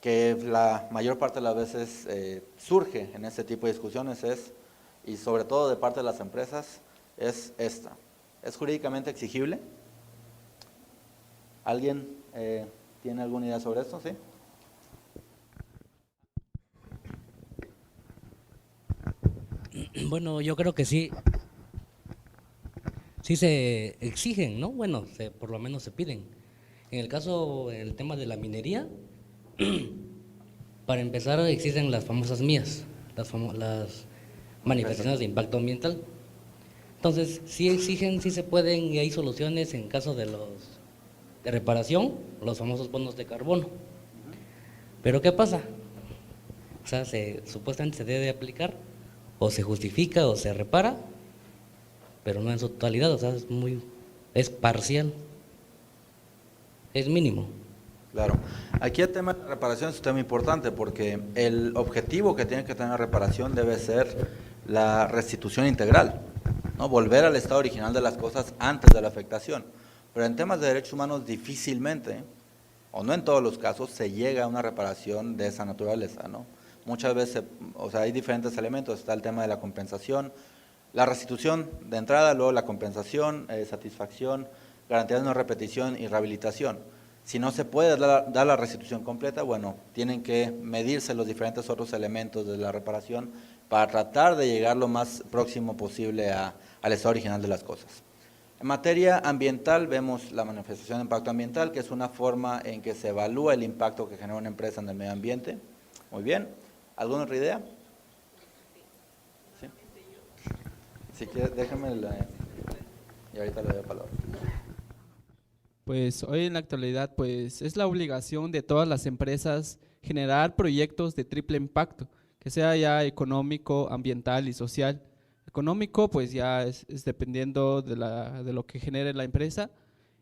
que la mayor parte de las veces surge en este tipo de discusiones es, y sobre todo de parte de las empresas, es esta. ¿Es jurídicamente exigible? ¿Alguien tiene alguna idea sobre esto? ¿Sí? Bueno, yo creo que sí. Sí se exigen, ¿no? Bueno, por lo menos se piden. En el caso, en el tema de la minería, para empezar existen las famosas MIAs, las manifestaciones de impacto ambiental. Entonces, sí exigen, sí se pueden y hay soluciones en caso de reparación, los famosos bonos de carbono. Pero ¿qué pasa? O sea, supuestamente se debe aplicar, o se justifica o se repara, pero no en su totalidad, o sea, es parcial, es mínimo. Claro. Aquí el tema de reparación es un tema importante porque el objetivo que tiene que tener la reparación debe ser la restitución integral, ¿no? Volver al estado original de las cosas antes de la afectación. Pero en temas de derechos humanos difícilmente, o no en todos los casos, se llega a una reparación de esa naturaleza, ¿no? Muchas veces, o sea, hay diferentes elementos, está el tema de la compensación, la restitución de entrada, luego la compensación, satisfacción, garantía de no repetición y rehabilitación. Si no se puede dar la restitución completa, bueno, tienen que medirse los diferentes otros elementos de la reparación para tratar de llegar lo más próximo posible al estado original de las cosas. En materia ambiental vemos la manifestación de impacto ambiental, que es una forma en que se evalúa el impacto que genera una empresa en el medio ambiente. Muy bien. ¿Alguna otra idea? ¿Sí? Si quiere, déjame y ahorita le doy la palabra. Pues hoy en la actualidad pues es la obligación de todas las empresas generar proyectos de triple impacto, que sea ya económico, ambiental y social. Económico pues ya es dependiendo de lo que genere la empresa,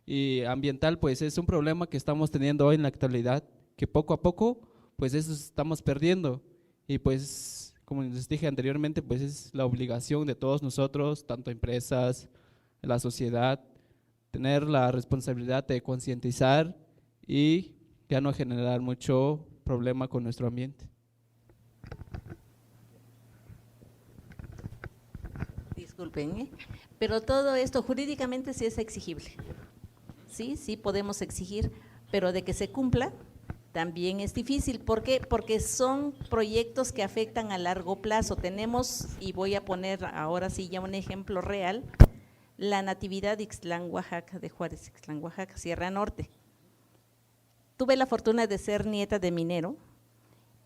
y ambiental pues es un problema que estamos teniendo hoy en la actualidad, que poco a poco pues eso estamos perdiendo, y pues como les dije anteriormente pues es la obligación de todos nosotros, tanto empresas, la sociedad, tener la responsabilidad de concientizar y ya no generar mucho problema con nuestro ambiente. Disculpen, pero todo esto jurídicamente sí es exigible. Sí podemos exigir, pero de que se cumpla también es difícil. ¿Por qué? Porque son proyectos que afectan a largo plazo. Tenemos, y voy a poner ahora sí ya un ejemplo real, la Natividad de Ixtlán, Oaxaca, de Juárez, Ixtlán, Oaxaca, Sierra Norte. Tuve la fortuna de ser nieta de minero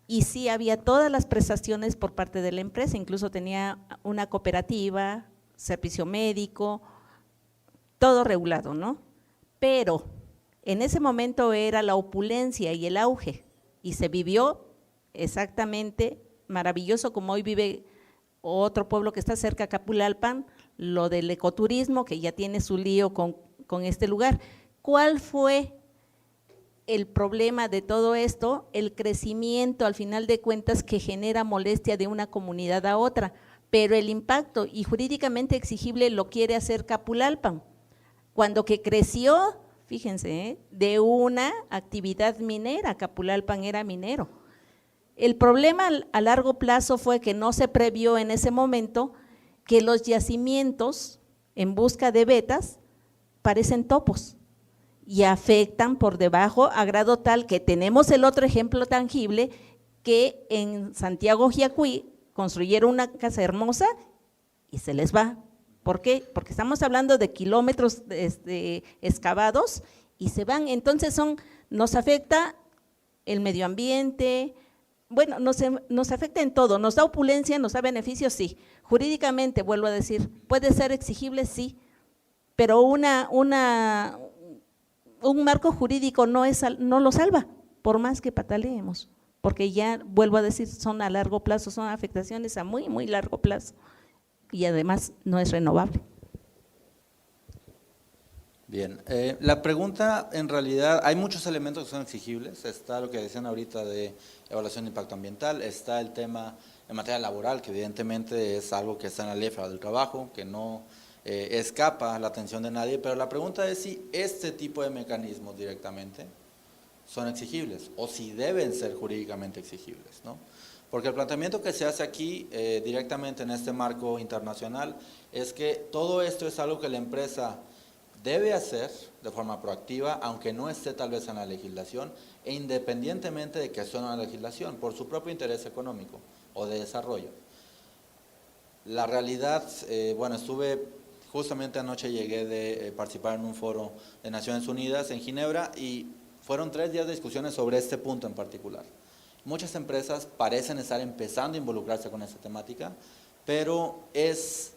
y sí había todas las prestaciones por parte de la empresa, incluso tenía una cooperativa, servicio médico, todo regulado, ¿no? Pero en ese momento era la opulencia y el auge y se vivió exactamente maravilloso como hoy vive otro pueblo que está cerca, Capulalpan, lo del ecoturismo, que ya tiene su lío con este lugar. ¿Cuál fue el problema de todo esto? El crecimiento, al final de cuentas, que genera molestia de una comunidad a otra, pero el impacto y jurídicamente exigible lo quiere hacer Capulalpan, cuando que creció, fíjense, de una actividad minera. Capulalpan era minero. El problema a largo plazo fue que no se previó en ese momento que los yacimientos en busca de vetas parecen topos y afectan por debajo a grado tal que tenemos el otro ejemplo tangible, que en Santiago Jiacuí construyeron una casa hermosa y se les va. ¿Por qué? Porque estamos hablando de kilómetros excavados y se van. Entonces nos afecta el medio ambiente. Bueno, nos afecta en todo, nos da opulencia, nos da beneficios, sí. Jurídicamente, vuelvo a decir, puede ser exigible, sí, pero un marco jurídico no lo salva, por más que pataleemos, porque ya, vuelvo a decir, son a largo plazo, son afectaciones a muy, muy largo plazo y además no es renovable. Bien, la pregunta en realidad, hay muchos elementos que son exigibles, está lo que decían ahorita de evaluación de impacto ambiental, está el tema en materia laboral, que evidentemente es algo que está en la Ley Federal del Trabajo, que no escapa a la atención de nadie, pero la pregunta es si este tipo de mecanismos directamente son exigibles o si deben ser jurídicamente exigibles, ¿no? Porque el planteamiento que se hace aquí directamente en este marco internacional es que todo esto es algo que la empresa debe hacer de forma proactiva, aunque no esté tal vez en la legislación, e independientemente de que esté en la legislación, por su propio interés económico o de desarrollo. La realidad, bueno, justamente anoche llegué de participar en un foro de Naciones Unidas en Ginebra y fueron 3 días de discusiones sobre este punto en particular. Muchas empresas parecen estar empezando a involucrarse con esta temática, pero es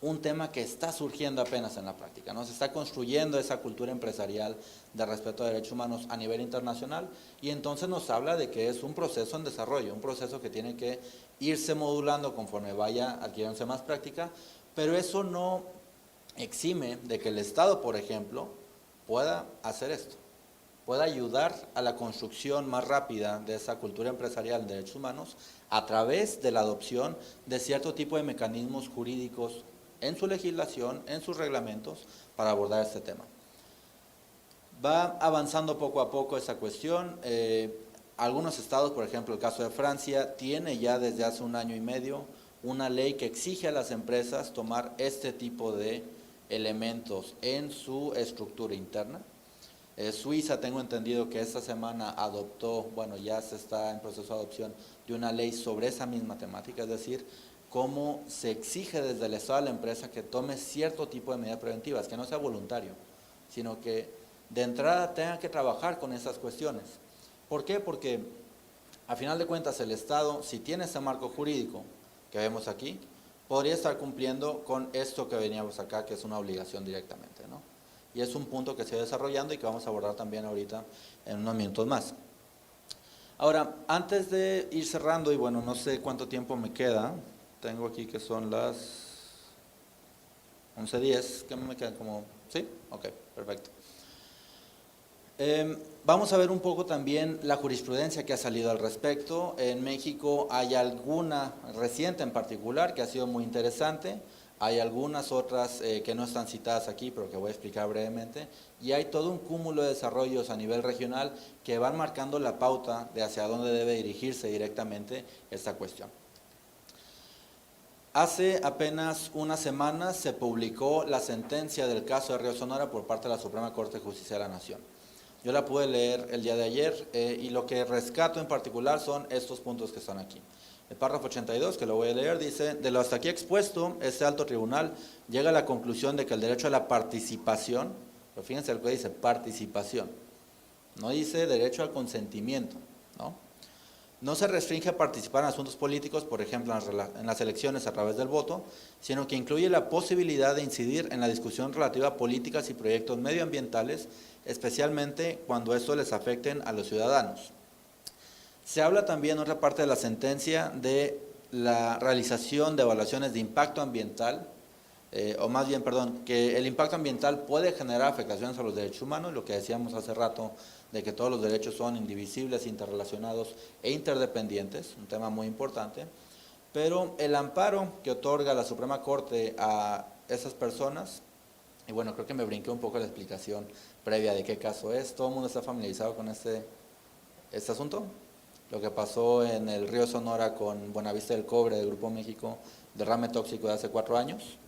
un tema que está surgiendo apenas en la práctica, ¿no? Se está construyendo esa cultura empresarial de respeto a derechos humanos a nivel internacional y entonces nos habla de que es un proceso en desarrollo, un proceso que tiene que irse modulando conforme vaya adquiriéndose más práctica, pero eso no exime de que el Estado, por ejemplo, pueda hacer esto, pueda ayudar a la construcción más rápida de esa cultura empresarial de derechos humanos a través de la adopción de cierto tipo de mecanismos jurídicos en su legislación, en sus reglamentos, para abordar este tema. Va avanzando poco a poco esa cuestión. Algunos estados, por ejemplo, el caso de Francia, tiene ya desde hace 1 año y medio una ley que exige a las empresas tomar este tipo de elementos en su estructura interna. Suiza, tengo entendido que esta semana adoptó, bueno, ya se está en proceso de adopción de una ley sobre esa misma temática, es decir, cómo se exige desde el Estado a la empresa que tome cierto tipo de medidas preventivas, que no sea voluntario, sino que de entrada tenga que trabajar con esas cuestiones. ¿Por qué? Porque a final de cuentas el Estado, si tiene ese marco jurídico que vemos aquí, podría estar cumpliendo con esto que veníamos acá, que es una obligación directamente, ¿no? Y es un punto que se va desarrollando y que vamos a abordar también ahorita en unos minutos más. Ahora, antes de ir cerrando, y bueno, no sé cuánto tiempo me queda, tengo aquí que son las 11:10, ¿qué me quedan? ¿Como? ¿Sí? Ok, perfecto. Vamos a ver un poco también la jurisprudencia que ha salido al respecto. En México hay alguna reciente en particular que ha sido muy interesante, hay algunas otras que no están citadas aquí, pero que voy a explicar brevemente, y hay todo un cúmulo de desarrollos a nivel regional que van marcando la pauta de hacia dónde debe dirigirse directamente esta cuestión. Hace apenas unas semanas se publicó la sentencia del caso de Río Sonora por parte de la Suprema Corte de Justicia de la Nación. Yo la pude leer el día de ayer y lo que rescato en particular son estos puntos que están aquí. El párrafo 82, que lo voy a leer, dice: de lo hasta aquí expuesto, este alto tribunal llega a la conclusión de que el derecho a la participación, pero fíjense lo que dice, participación, no dice derecho al consentimiento, ¿no? No se restringe a participar en asuntos políticos, por ejemplo, en las elecciones a través del voto, sino que incluye la posibilidad de incidir en la discusión relativa a políticas y proyectos medioambientales, especialmente cuando estos les afecten a los ciudadanos. Se habla también en otra parte de la sentencia de la realización de evaluaciones de impacto ambiental, o más bien, perdón, que el impacto ambiental puede generar afectaciones a los derechos humanos, lo que decíamos hace rato, de que todos los derechos son indivisibles, interrelacionados e interdependientes, un tema muy importante, pero el amparo que otorga la Suprema Corte a esas personas, y bueno, creo que me brinqué un poco la explicación previa de qué caso es, ¿todo el mundo está familiarizado con este asunto? Lo que pasó en el río Sonora con Buenavista del Cobre del Grupo México, derrame tóxico de hace 4 años,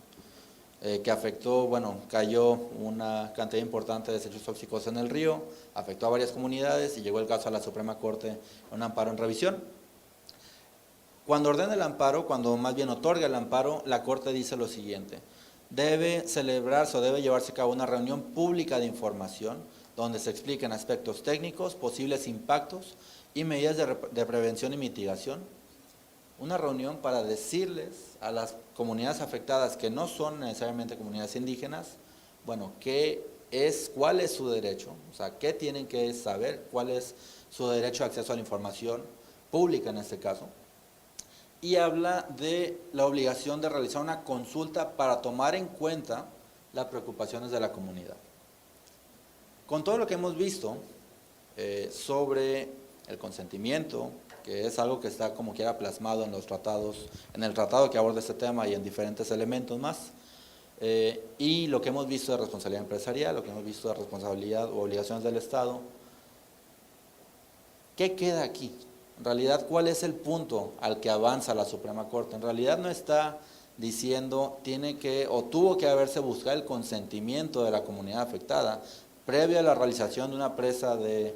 que afectó, bueno, cayó una cantidad importante de desechos tóxicos en el río, afectó a varias comunidades y llegó el caso a la Suprema Corte, un amparo en revisión. Cuando ordena el amparo, cuando más bien otorga el amparo, la Corte dice lo siguiente: debe celebrarse o debe llevarse a cabo una reunión pública de información donde se expliquen aspectos técnicos, posibles impactos y medidas de prevención y mitigación. Una reunión para decirles a las comunidades afectadas que no son necesariamente comunidades indígenas, bueno, cuál es su derecho, o sea, qué tienen que saber, cuál es su derecho a acceso a la información pública en este caso, y habla de la obligación de realizar una consulta para tomar en cuenta las preocupaciones de la comunidad. Con todo lo que hemos visto sobre el consentimiento, que es algo que está como quiera plasmado en los tratados, en el tratado que aborda este tema y en diferentes elementos más, y lo que hemos visto de responsabilidad empresarial, lo que hemos visto de responsabilidad o obligaciones del Estado, ¿qué queda aquí? En realidad, ¿cuál es el punto al que avanza la Suprema Corte? En realidad no está diciendo tiene que o tuvo que haberse buscado el consentimiento de la comunidad afectada previo a la realización de una presa de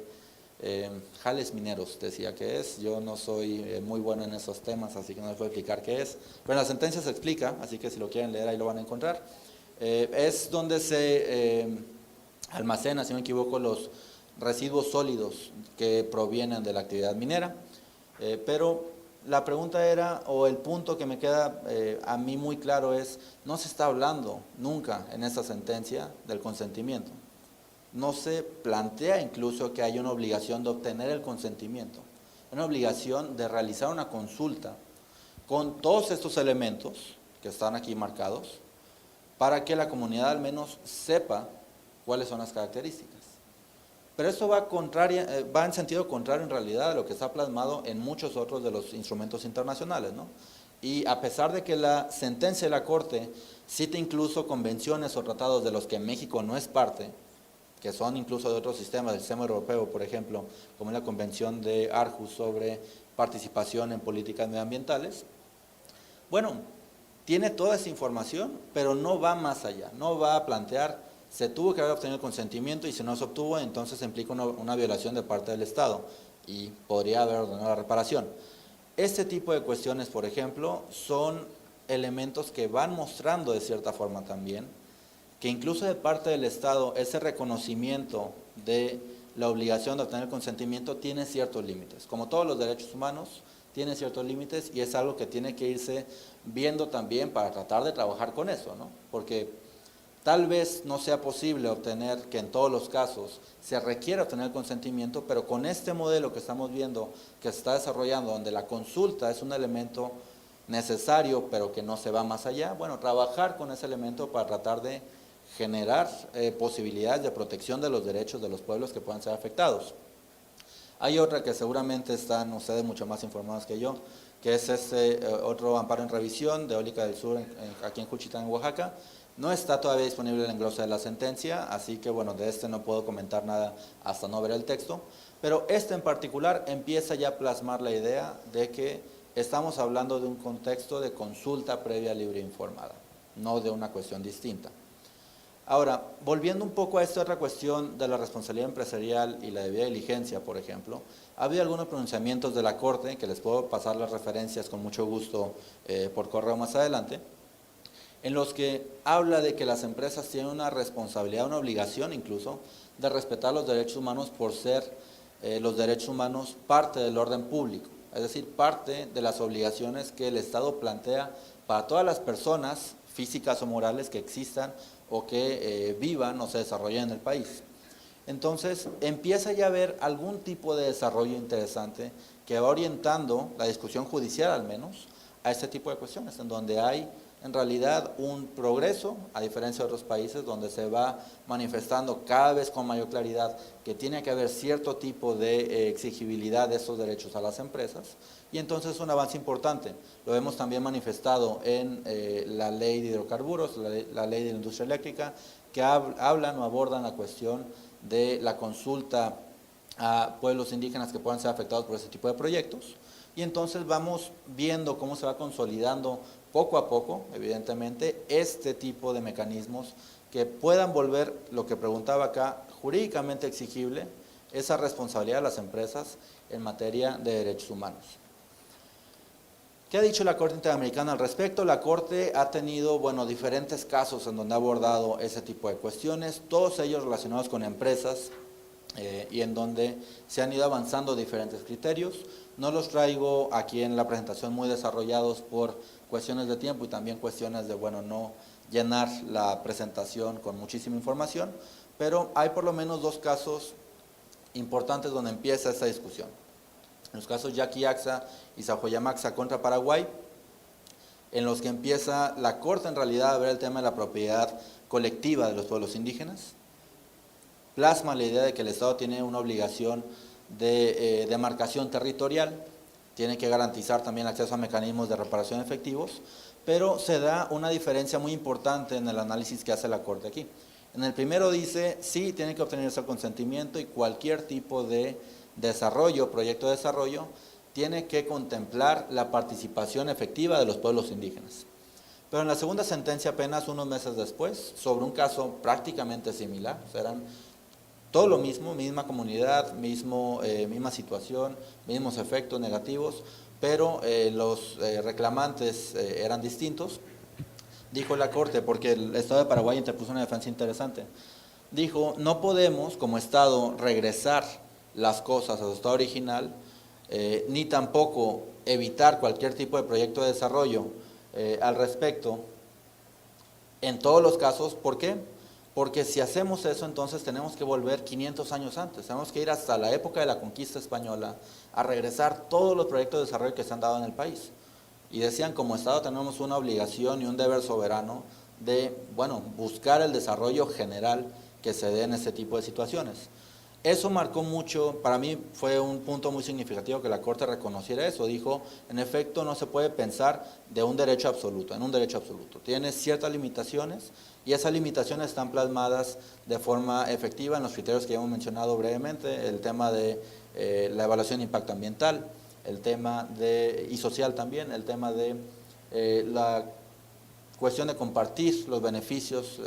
jales mineros, decía que es. Yo no soy muy bueno en esos temas, así que no les puedo explicar qué es, pero en la sentencia se explica, así que si lo quieren leer ahí lo van a encontrar. Es donde se almacena, si no me equivoco, los residuos sólidos que provienen de la actividad minera, pero la pregunta era, o el punto que me queda a mí muy claro es, no se está hablando nunca en esta sentencia del consentimiento. No se plantea incluso que haya una obligación de obtener el consentimiento, una obligación de realizar una consulta con todos estos elementos que están aquí marcados, para que la comunidad al menos sepa cuáles son las características. Pero esto va en sentido contrario en realidad a lo que está plasmado en muchos otros de los instrumentos internacionales, ¿no? Y a pesar de que la sentencia de la Corte cita incluso convenciones o tratados de los que México no es parte, que son incluso de otros sistemas, del sistema europeo, por ejemplo, como la Convención de Aarhus sobre participación en políticas medioambientales, bueno, tiene toda esa información, pero no va más allá, no va a plantear se tuvo que haber obtenido el consentimiento y si no se obtuvo, entonces implica una violación de parte del Estado y podría haber ordenado la reparación. Este tipo de cuestiones, por ejemplo, son elementos que van mostrando de cierta forma también que incluso de parte del Estado ese reconocimiento de la obligación de obtener el consentimiento tiene ciertos límites. Como todos los derechos humanos, tiene ciertos límites y es algo que tiene que irse viendo también para tratar de trabajar con eso, ¿no? Porque tal vez no sea posible obtener que en todos los casos se requiera obtener el consentimiento, pero con este modelo que estamos viendo que se está desarrollando, donde la consulta es un elemento necesario, pero que no se va más allá, bueno, trabajar con ese elemento para tratar de generar posibilidades de protección de los derechos de los pueblos que puedan ser afectados. Hay otra que seguramente están ustedes mucho más informados que yo, que es otro amparo en revisión de Eólica del Sur, aquí en Juchitán, en Oaxaca. No está todavía disponible el englose de la sentencia, así que bueno, de este no puedo comentar nada hasta no ver el texto, pero este en particular empieza ya a plasmar la idea de que estamos hablando de un contexto de consulta previa, libre e informada, no de una cuestión distinta. Ahora, volviendo un poco a esta otra cuestión de la responsabilidad empresarial y la debida diligencia, por ejemplo, ha habido algunos pronunciamientos de la Corte, que les puedo pasar las referencias con mucho gusto por correo más adelante, en los que habla de que las empresas tienen una responsabilidad, una obligación incluso, de respetar los derechos humanos por ser los derechos humanos parte del orden público, es decir, parte de las obligaciones que el Estado plantea para todas las personas físicas o morales que existan o que vivan o se desarrollen en el país. Entonces, empieza ya a haber algún tipo de desarrollo interesante que va orientando la discusión judicial al menos a este tipo de cuestiones, en donde hay en realidad un progreso, a diferencia de otros países, donde se va manifestando cada vez con mayor claridad que tiene que haber cierto tipo de exigibilidad de estos derechos a las empresas, y entonces es un avance importante. Lo hemos también manifestado en la ley de hidrocarburos, la ley de la industria eléctrica, que hablan o abordan la cuestión de la consulta a pueblos indígenas que puedan ser afectados por este tipo de proyectos, y entonces vamos viendo cómo se va consolidando poco a poco, evidentemente, este tipo de mecanismos que puedan volver, lo que preguntaba acá, jurídicamente exigible esa responsabilidad de las empresas en materia de derechos humanos. ¿Qué ha dicho la Corte Interamericana al respecto? La Corte ha tenido, bueno, diferentes casos en donde ha abordado ese tipo de cuestiones, todos ellos relacionados con empresas y en donde se han ido avanzando diferentes criterios. No los traigo aquí en la presentación muy desarrollados por cuestiones de tiempo y también cuestiones de, bueno, no llenar la presentación con muchísima información, pero hay por lo menos dos casos importantes donde empieza esta discusión. En los casos Yaqui-Axa y Sajoyamaxa contra Paraguay, en los que empieza la Corte en realidad a ver el tema de la propiedad colectiva de los pueblos indígenas, plasma la idea de que el Estado tiene una obligación de demarcación territorial, tiene que garantizar también acceso a mecanismos de reparación efectivos, pero se da una diferencia muy importante en el análisis que hace la Corte aquí. En el primero dice, sí, tiene que obtenerse el consentimiento y cualquier tipo de desarrollo, proyecto de desarrollo, tiene que contemplar la participación efectiva de los pueblos indígenas. Pero en la segunda sentencia, apenas unos meses después, sobre un caso prácticamente similar, eran todo lo mismo, misma comunidad, misma situación, mismos efectos negativos, pero los reclamantes eran distintos. Dijo la Corte, porque el Estado de Paraguay interpuso una defensa interesante, dijo, no podemos como Estado regresar las cosas a su estado original, ni tampoco evitar cualquier tipo de proyecto de desarrollo al respecto en todos los casos. ¿Por qué? Porque si hacemos eso, entonces tenemos que volver 500 años antes, tenemos que ir hasta la época de la conquista española a regresar todos los proyectos de desarrollo que se han dado en el país. Y decían, como Estado tenemos una obligación y un deber soberano de, bueno, buscar el desarrollo general que se dé en este tipo de situaciones. Eso marcó mucho, para mí fue un punto muy significativo que la Corte reconociera eso, dijo, en efecto no se puede pensar de un derecho absoluto, en un derecho absoluto, tiene ciertas limitaciones y esas limitaciones están plasmadas de forma efectiva en los criterios que ya hemos mencionado brevemente, el tema de la evaluación de impacto ambiental, el tema y social también, el tema de la cuestión de compartir los beneficios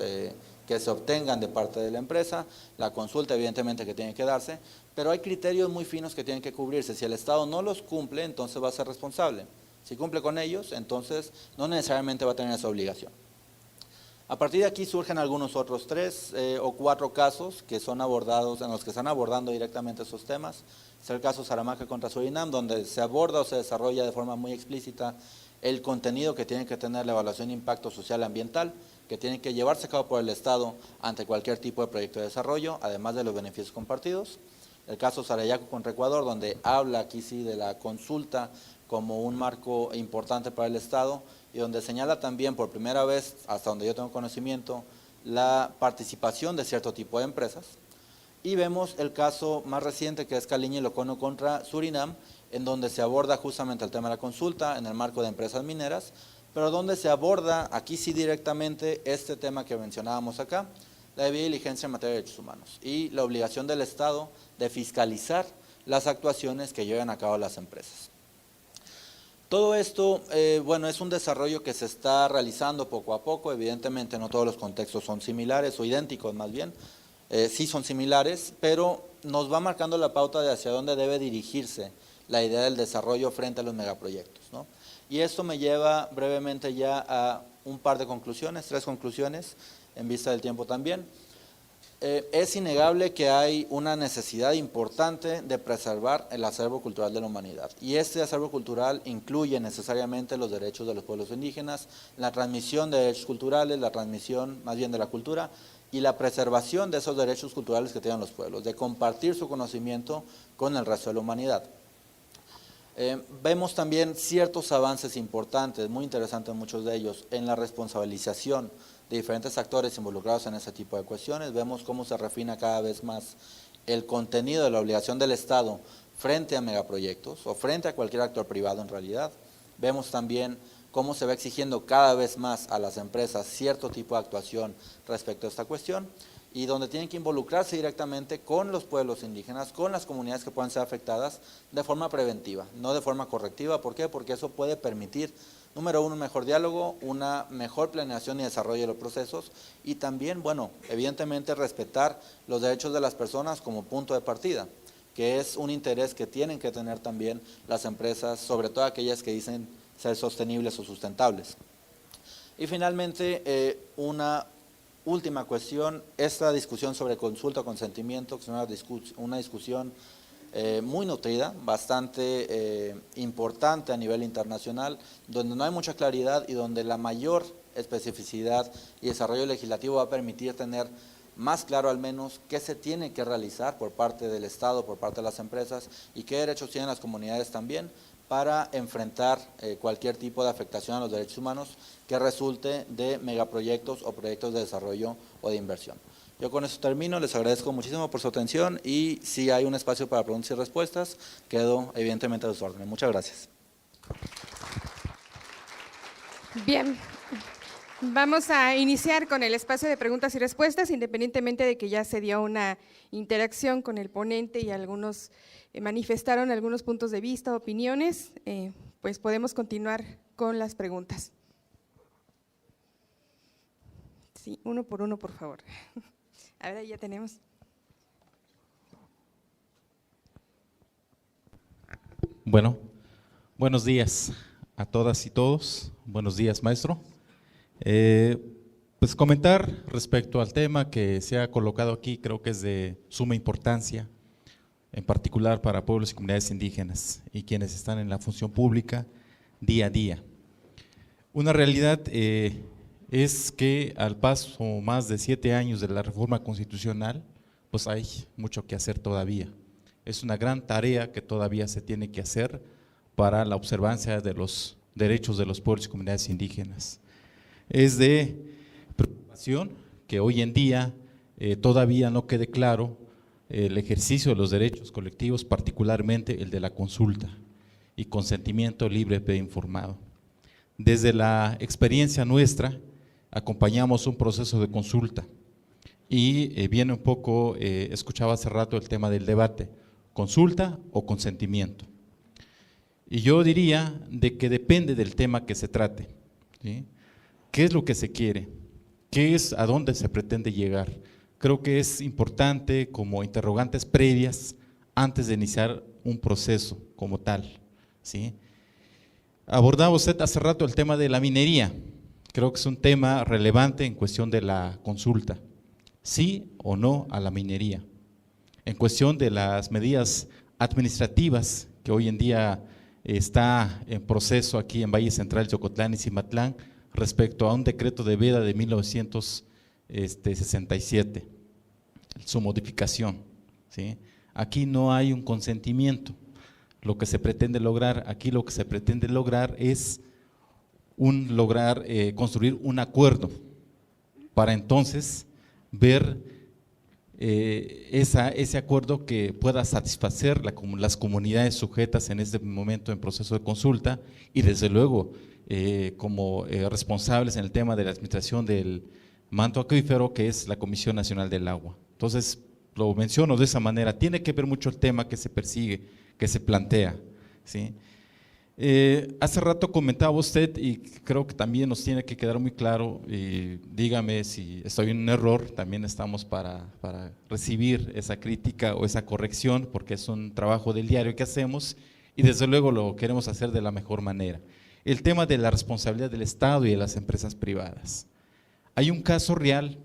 que se obtengan de parte de la empresa, la consulta evidentemente que tiene que darse, pero hay criterios muy finos que tienen que cubrirse. Si el Estado no los cumple, entonces va a ser responsable. Si cumple con ellos, entonces no necesariamente va a tener esa obligación. A partir de aquí surgen algunos otros 3 o 4 casos que son abordados, en los que están abordando directamente esos temas. Es el caso Saramaca contra Surinam, donde se aborda o se desarrolla de forma muy explícita el contenido que tiene que tener la evaluación de impacto social y ambiental, que tiene que llevarse a cabo por el Estado ante cualquier tipo de proyecto de desarrollo, además de los beneficios compartidos. El caso Sarayaco contra Ecuador, donde habla aquí sí de la consulta como un marco importante para el Estado, y donde señala también por primera vez, hasta donde yo tengo conocimiento, la participación de cierto tipo de empresas. Y vemos el caso más reciente, que es Caliña y Locono contra Surinam, en donde se aborda justamente el tema de la consulta en el marco de empresas mineras, pero donde se aborda aquí sí directamente este tema que mencionábamos acá, la debida diligencia en materia de derechos humanos y la obligación del Estado de fiscalizar las actuaciones que llevan a cabo las empresas. Todo esto, bueno, es un desarrollo que se está realizando poco a poco. Evidentemente no todos los contextos son similares o idénticos más bien, sí son similares, pero nos va marcando la pauta de hacia dónde debe dirigirse la idea del desarrollo frente a los megaproyectos, ¿no? Y esto me lleva brevemente ya a un par de conclusiones, 3 conclusiones, en vista del tiempo también. Es innegable que hay una necesidad importante de preservar el acervo cultural de la humanidad, y este acervo cultural incluye necesariamente los derechos de los pueblos indígenas, la transmisión de derechos culturales, la transmisión más bien de la cultura y la preservación de esos derechos culturales que tienen los pueblos, de compartir su conocimiento con el resto de la humanidad. Vemos también ciertos avances importantes, muy interesantes muchos de ellos, en la responsabilización de diferentes actores involucrados en ese tipo de cuestiones. Vemos cómo se refina cada vez más el contenido de la obligación del Estado frente a megaproyectos o frente a cualquier actor privado en realidad. Vemos también cómo se va exigiendo cada vez más a las empresas cierto tipo de actuación respecto a esta cuestión, y donde tienen que involucrarse directamente con los pueblos indígenas, con las comunidades que puedan ser afectadas de forma preventiva, no de forma correctiva. ¿Por qué? Porque eso puede permitir, número 1, un mejor diálogo, una mejor planeación y desarrollo de los procesos, y también, bueno, evidentemente respetar los derechos de las personas como punto de partida, que es un interés que tienen que tener también las empresas, sobre todo aquellas que dicen ser sostenibles o sustentables. Y finalmente, una última cuestión, esta discusión sobre consulta o consentimiento, que es una discusión muy nutrida, bastante importante a nivel internacional, donde no hay mucha claridad y donde la mayor especificidad y desarrollo legislativo va a permitir tener más claro al menos qué se tiene que realizar por parte del Estado, por parte de las empresas, y qué derechos tienen las comunidades también para enfrentar cualquier tipo de afectación a los derechos humanos que resulte de megaproyectos o proyectos de desarrollo o de inversión. Yo con eso termino, les agradezco muchísimo por su atención, y si hay un espacio para preguntas y respuestas, quedo evidentemente a sus órdenes. Muchas gracias. Bien, vamos a iniciar con el espacio de preguntas y respuestas, independientemente de que ya se dio una interacción con el ponente y algunos manifestaron algunos puntos de vista, opiniones, pues podemos continuar con las preguntas. Sí, uno por uno, por favor. A ver, ahí ya tenemos. Bueno, buenos días a todas y todos. Buenos días, maestro. Pues comentar respecto al tema que se ha colocado aquí, creo que es de suma importancia, en particular para pueblos y comunidades indígenas y quienes están en la función pública día a día. Una realidad es que al paso más de 7 años de la reforma constitucional, pues hay mucho que hacer todavía. Es una gran tarea que todavía se tiene que hacer para la observancia de los derechos de los pueblos y comunidades indígenas. Es de preocupación que hoy en día todavía no quede claro el ejercicio de los derechos colectivos, particularmente el de la consulta y consentimiento libre e informado. Desde la experiencia nuestra, acompañamos un proceso de consulta y viene un poco, escuchaba hace rato el tema del debate, consulta o consentimiento. Y yo diría de que depende del tema que se trate, ¿sí? ¿Qué es lo que se quiere? ¿Qué es, a dónde se pretende llegar? Creo que es importante como interrogantes previas antes de iniciar un proceso como tal, ¿sí? Abordaba usted hace rato el tema de la minería. Creo que es un tema relevante en cuestión de la consulta. ¿Sí o no a la minería? En cuestión de las medidas administrativas que hoy en día está en proceso aquí en Valle Central, Yocotlán y Cimatlán, respecto a un decreto de veda de 1967, su modificación, ¿sí? Aquí no hay un consentimiento. Lo que se pretende lograr, aquí lo que se pretende lograr es construir un acuerdo para entonces ver ese acuerdo que pueda satisfacer las comunidades sujetas en este momento en proceso de consulta y desde luego como responsables en el tema de la administración del manto acuífero, que es la Comisión Nacional del Agua. Entonces, lo menciono de esa manera, tiene que ver mucho el tema que se persigue, que se plantea, ¿sí? Hace rato comentaba usted, y creo que también nos tiene que quedar muy claro, y dígame si estoy en un error, también estamos para recibir esa crítica o esa corrección, porque es un trabajo del diario que hacemos y desde luego lo queremos hacer de la mejor manera. El tema de la responsabilidad del Estado y de las empresas privadas. Hay un caso real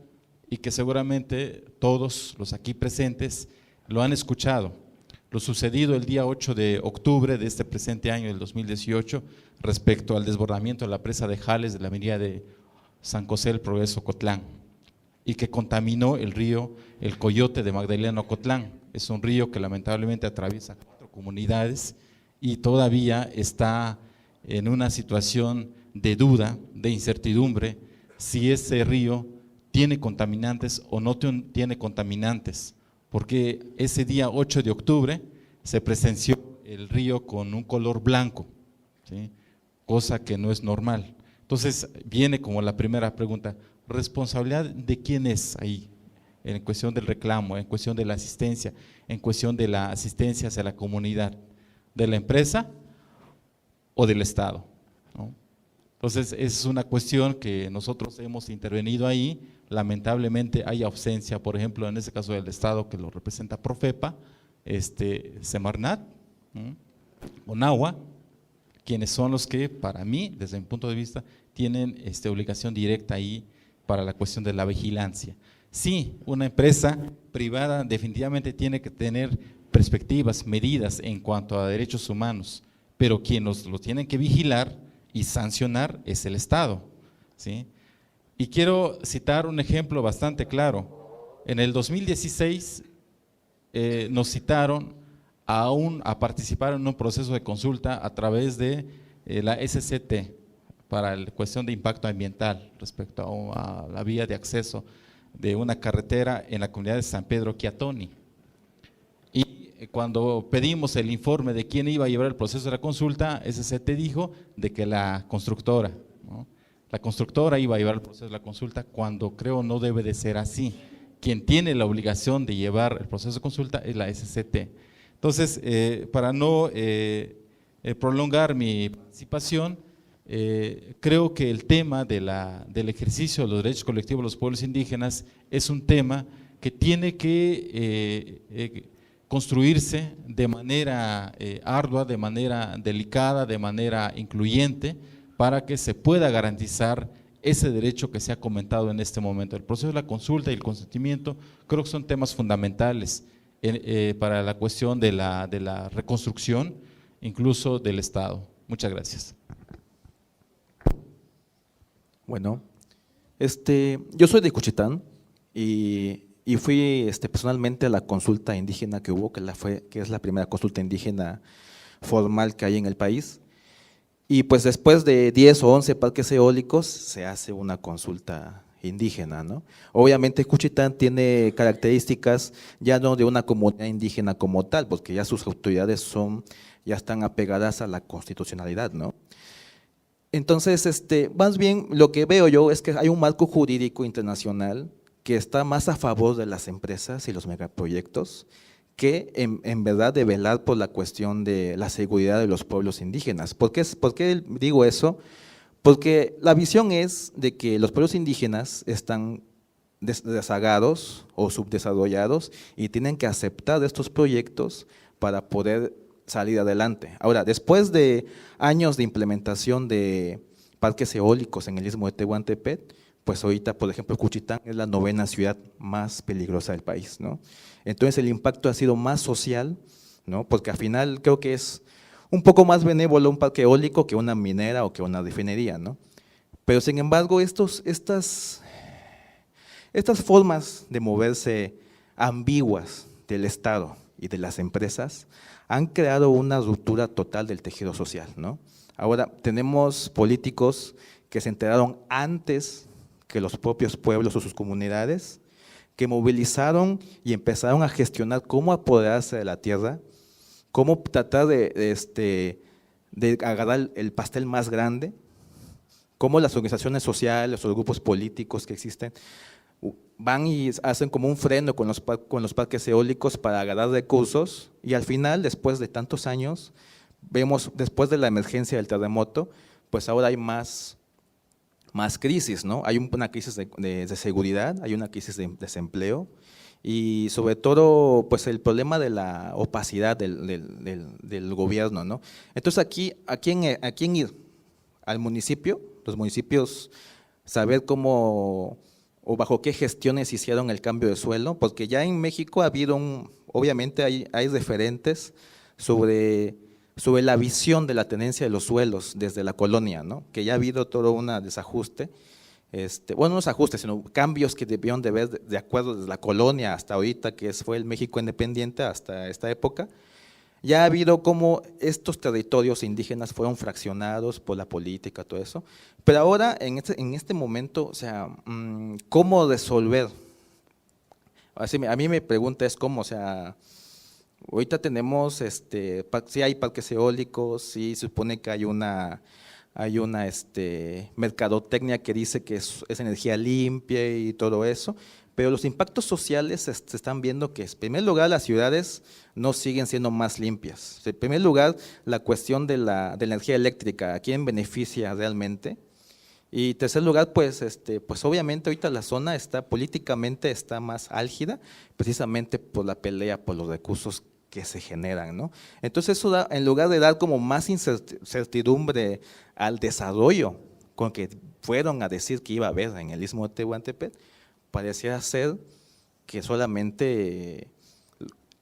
y que seguramente todos los aquí presentes lo han escuchado. Lo sucedido el día 8 de octubre de este presente año, del 2018, respecto al desbordamiento de la presa de Jales de la avenida de San José del Progreso, Ocotlán, y que contaminó el río El Coyote de Magdalena, Ocotlán. Es un río que lamentablemente atraviesa 4 comunidades y todavía está en una situación de duda, de incertidumbre, si ese río tiene contaminantes o no tiene contaminantes, porque ese día 8 de octubre se presenció el río con un color blanco, ¿sí? Cosa que no es normal. Entonces viene como la primera pregunta, ¿responsabilidad de quién es ahí? En cuestión del reclamo, en cuestión de la asistencia, en cuestión de la asistencia hacia la comunidad, ¿de la empresa o del Estado? ¿No? Entonces es una cuestión que nosotros hemos intervenido ahí. Lamentablemente hay ausencia, por ejemplo, en este caso del Estado que lo representa Profepa, Semarnat, Onagua, quienes son los que para mí, desde mi punto de vista, tienen obligación directa ahí para la cuestión de la vigilancia. Sí, una empresa privada definitivamente tiene que tener perspectivas, medidas en cuanto a derechos humanos, pero quien los tienen que vigilar y sancionar es el Estado, ¿sí? Y quiero citar un ejemplo bastante claro. En el 2016 nos citaron a participar en un proceso de consulta a través de la SCT para la cuestión de impacto ambiental respecto a la vía de acceso de una carretera en la comunidad de San Pedro Quiatoni. Y cuando pedimos el informe de quién iba a llevar el proceso de la consulta, SCT dijo de que la constructora, ¿no? La constructora iba a llevar el proceso de la consulta, cuando creo no debe de ser así. Quien tiene la obligación de llevar el proceso de consulta es la SCT. Entonces, para no prolongar mi participación, creo que el tema del ejercicio de los derechos colectivos de los pueblos indígenas es un tema que tiene que construirse de manera ardua, de manera delicada, de manera incluyente, para que se pueda garantizar ese derecho que se ha comentado en este momento. El proceso de la consulta y el consentimiento creo que son temas fundamentales para la cuestión de la reconstrucción, incluso del Estado. Muchas gracias. Bueno, yo soy de Juchitán y fui personalmente a la consulta indígena que hubo, que es la primera consulta indígena formal que hay en el país. Y pues después de 10 o 11 parques eólicos se hace una consulta indígena, ¿no? Obviamente Juchitán tiene características ya no de una comunidad indígena como tal, porque ya sus autoridades ya están apegadas a la constitucionalidad, ¿no? Entonces, más bien lo que veo yo es que hay un marco jurídico internacional que está más a favor de las empresas y los megaproyectos que en verdad de velar por la cuestión de la seguridad de los pueblos indígenas. ¿Por qué digo eso? Porque la visión es de que los pueblos indígenas están rezagados o subdesarrollados y tienen que aceptar estos proyectos para poder salir adelante. Ahora, después de años de implementación de parques eólicos en el istmo de Tehuantepec, pues ahorita, por ejemplo, Juchitán es la 9ª ciudad más peligrosa del país, ¿no? Entonces el impacto ha sido más social, ¿no? Porque al final creo que es un poco más benévolo un parque eólico que una minera o que una refinería, ¿no? Pero sin embargo, estas formas de moverse ambiguas del Estado y de las empresas han creado una ruptura total del tejido social, ¿no? Ahora tenemos políticos que se enteraron antes que los propios pueblos o sus comunidades, que movilizaron y empezaron a gestionar cómo apoderarse de la tierra, cómo tratar de agarrar el pastel más grande, cómo las organizaciones sociales o los grupos políticos que existen van y hacen como un freno con los parques eólicos para agarrar recursos, y al final, después de tantos años, vemos, después de la emergencia del terremoto, pues ahora hay más crisis, ¿no? Hay una crisis de seguridad, hay una crisis de desempleo, y sobre todo, pues el problema de la opacidad del gobierno, ¿no? Entonces ¿a quién ir? Al municipio, los municipios, saber cómo o bajo qué gestiones hicieron el cambio de suelo, porque ya en México ha habido obviamente hay referentes sobre la visión de la tenencia de los suelos desde la colonia, ¿no? Que ya ha habido todo un desajuste, bueno, no desajustes, sino cambios que debieron de ver de acuerdo desde la colonia hasta ahorita, que fue el México independiente hasta esta época. Ya ha habido como estos territorios indígenas fueron fraccionados por la política, todo eso, pero ahora en este momento, o sea, ¿cómo resolver? Así, a mí me pregunta es cómo, o sea, ahorita tenemos, sí hay parques eólicos, sí se supone que hay una mercadotecnia que dice que es energía limpia y todo eso, pero los impactos sociales se están viendo que, en primer lugar, las ciudades no siguen siendo más limpias. En primer lugar, la cuestión de la energía eléctrica, ¿a quién beneficia realmente? Y en tercer lugar, pues obviamente ahorita la zona políticamente está más álgida, precisamente por la pelea por los recursos que se generan, ¿no? Entonces eso da, en lugar de dar como más incertidumbre al desarrollo con que fueron a decir que iba a haber en el istmo de Tehuantepec, parecía ser que solamente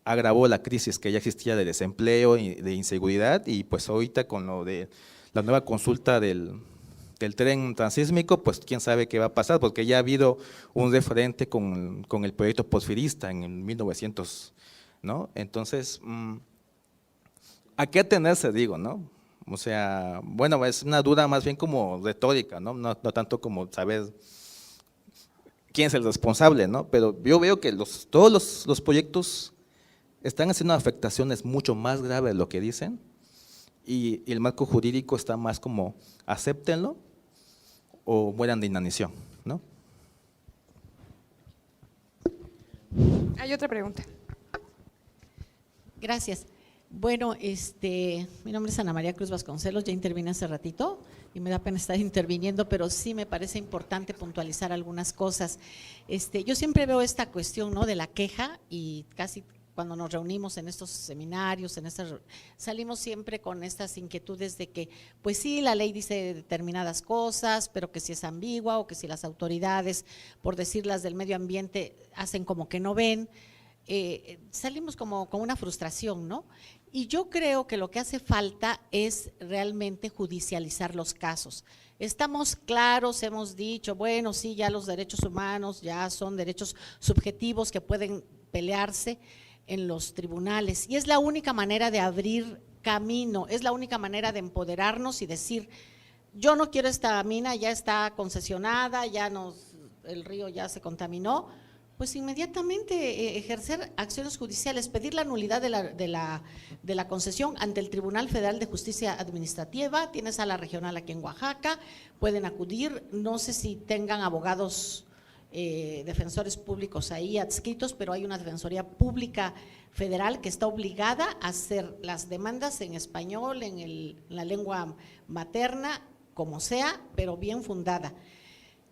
agravó la crisis que ya existía de desempleo y de inseguridad, y pues ahorita con lo de la nueva consulta del tren transísmico, pues quién sabe qué va a pasar, porque ya ha habido un referente con el proyecto porfirista en 1900, ¿no? Entonces, ¿a qué atenerse, digo, no? O sea, bueno, es una duda más bien como retórica, ¿no? No tanto como saber quién es el responsable, ¿no? Pero yo veo que todos los proyectos están haciendo afectaciones mucho más graves de lo que dicen, y el marco jurídico está más como acéptenlo o mueran de inanición, ¿no? Hay otra pregunta. Gracias. Bueno, mi nombre es Ana María Cruz Vasconcelos, ya intervine hace ratito y me da pena estar interviniendo, pero sí me parece importante puntualizar algunas cosas. Yo siempre veo esta cuestión, ¿no?, de la queja, y casi cuando nos reunimos en estos seminarios, salimos siempre con estas inquietudes de que, pues sí, la ley dice determinadas cosas, pero que si es ambigua, o que si las autoridades, por decir las del medio ambiente, hacen como que no ven. Salimos como con una frustración, ¿no? Y yo creo que lo que hace falta es realmente judicializar los casos. Estamos claros, hemos dicho, bueno, sí, ya los derechos humanos ya son derechos subjetivos que pueden pelearse en los tribunales, y es la única manera de abrir camino, es la única manera de empoderarnos y decir, yo no quiero esta mina, ya está concesionada, el río ya se contaminó, pues inmediatamente ejercer acciones judiciales, pedir la nulidad de la concesión ante el Tribunal Federal de Justicia Administrativa. Tiene sala regional aquí en Oaxaca, pueden acudir, no sé si tengan abogados defensores públicos ahí adscritos, pero hay una Defensoría Pública Federal que está obligada a hacer las demandas en español, en la lengua materna, como sea, pero bien fundada.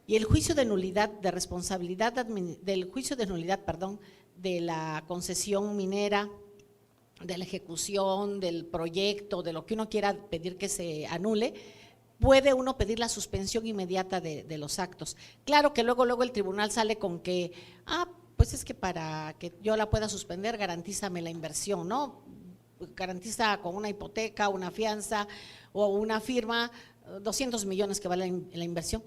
Y el juicio de nulidad, de responsabilidad, del juicio de nulidad, perdón, de la concesión minera, de la ejecución, del proyecto, de lo que uno quiera pedir que se anule, puede uno pedir la suspensión inmediata de los actos. Claro que luego el tribunal sale con que, pues es que para que yo la pueda suspender, garantízame la inversión, ¿no? Garantiza con una hipoteca, una fianza o una firma 200 millones que vale la inversión.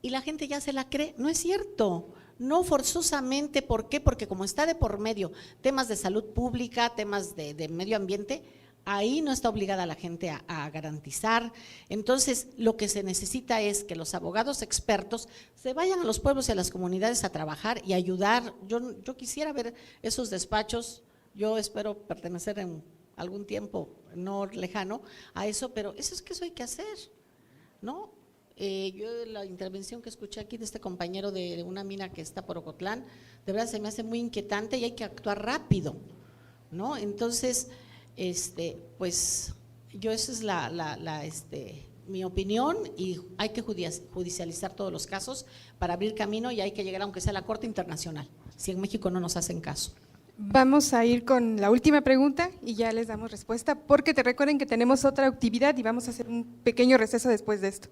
Y la gente ya se la cree. No es cierto. No forzosamente. ¿Por qué? Porque como está de por medio temas de salud pública, temas de medio ambiente, ahí no está obligada la gente a garantizar. Entonces, lo que se necesita es que los abogados expertos se vayan a los pueblos y a las comunidades a trabajar y ayudar. Yo quisiera ver esos despachos. Yo espero pertenecer en algún tiempo no lejano a eso, pero eso hay que hacer, ¿no? Yo la intervención que escuché aquí de este compañero de una mina que está por Ocotlán, de verdad se me hace muy inquietante y hay que actuar rápido, ¿no? Entonces, pues yo esa es mi opinión, y hay que judicializar todos los casos para abrir camino, y hay que llegar aunque sea a la Corte Internacional, si en México no nos hacen caso. Vamos a ir con la última pregunta y ya les damos respuesta, porque te recuerden que tenemos otra actividad y vamos a hacer un pequeño receso después de esto.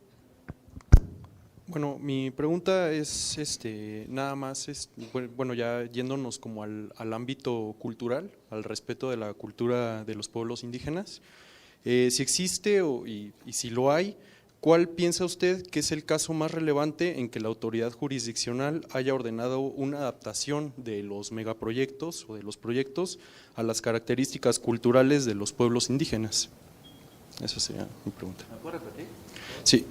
Bueno, mi pregunta es nada más, bueno, ya yéndonos como al ámbito cultural, al respeto de la cultura de los pueblos indígenas, si existe y si lo hay, ¿cuál piensa usted que es el caso más relevante en que la autoridad jurisdiccional haya ordenado una adaptación de los megaproyectos o de los proyectos a las características culturales de los pueblos indígenas? Esa sería mi pregunta. ¿Me puede repetir? Sí.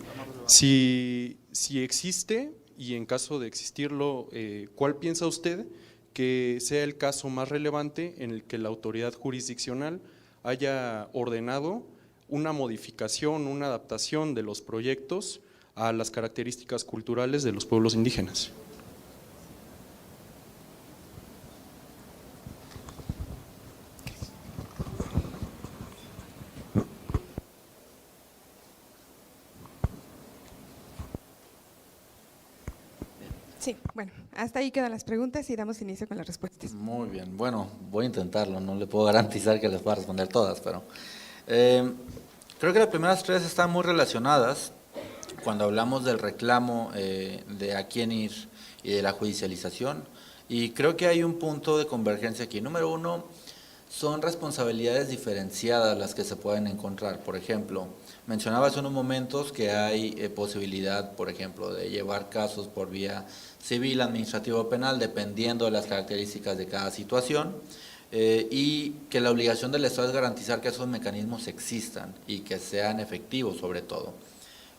Si existe, y en caso de existirlo, ¿cuál piensa usted que sea el caso más relevante en el que la autoridad jurisdiccional haya ordenado una modificación, una adaptación de los proyectos a las características culturales de los pueblos indígenas? Sí, bueno, hasta ahí quedan las preguntas y damos inicio con las respuestas. Muy bien, bueno, voy a intentarlo, no le puedo garantizar que les pueda responder todas, pero creo que las primeras tres están muy relacionadas cuando hablamos del reclamo de a quién ir y de la judicialización, y creo que hay un punto de convergencia aquí. Número uno, son responsabilidades diferenciadas las que se pueden encontrar. Por ejemplo, mencionaba hace unos momentos que hay posibilidad, por ejemplo, de llevar casos por vía civil, administrativa o penal, dependiendo de las características de cada situación, y que la obligación del Estado es garantizar que esos mecanismos existan y que sean efectivos sobre todo.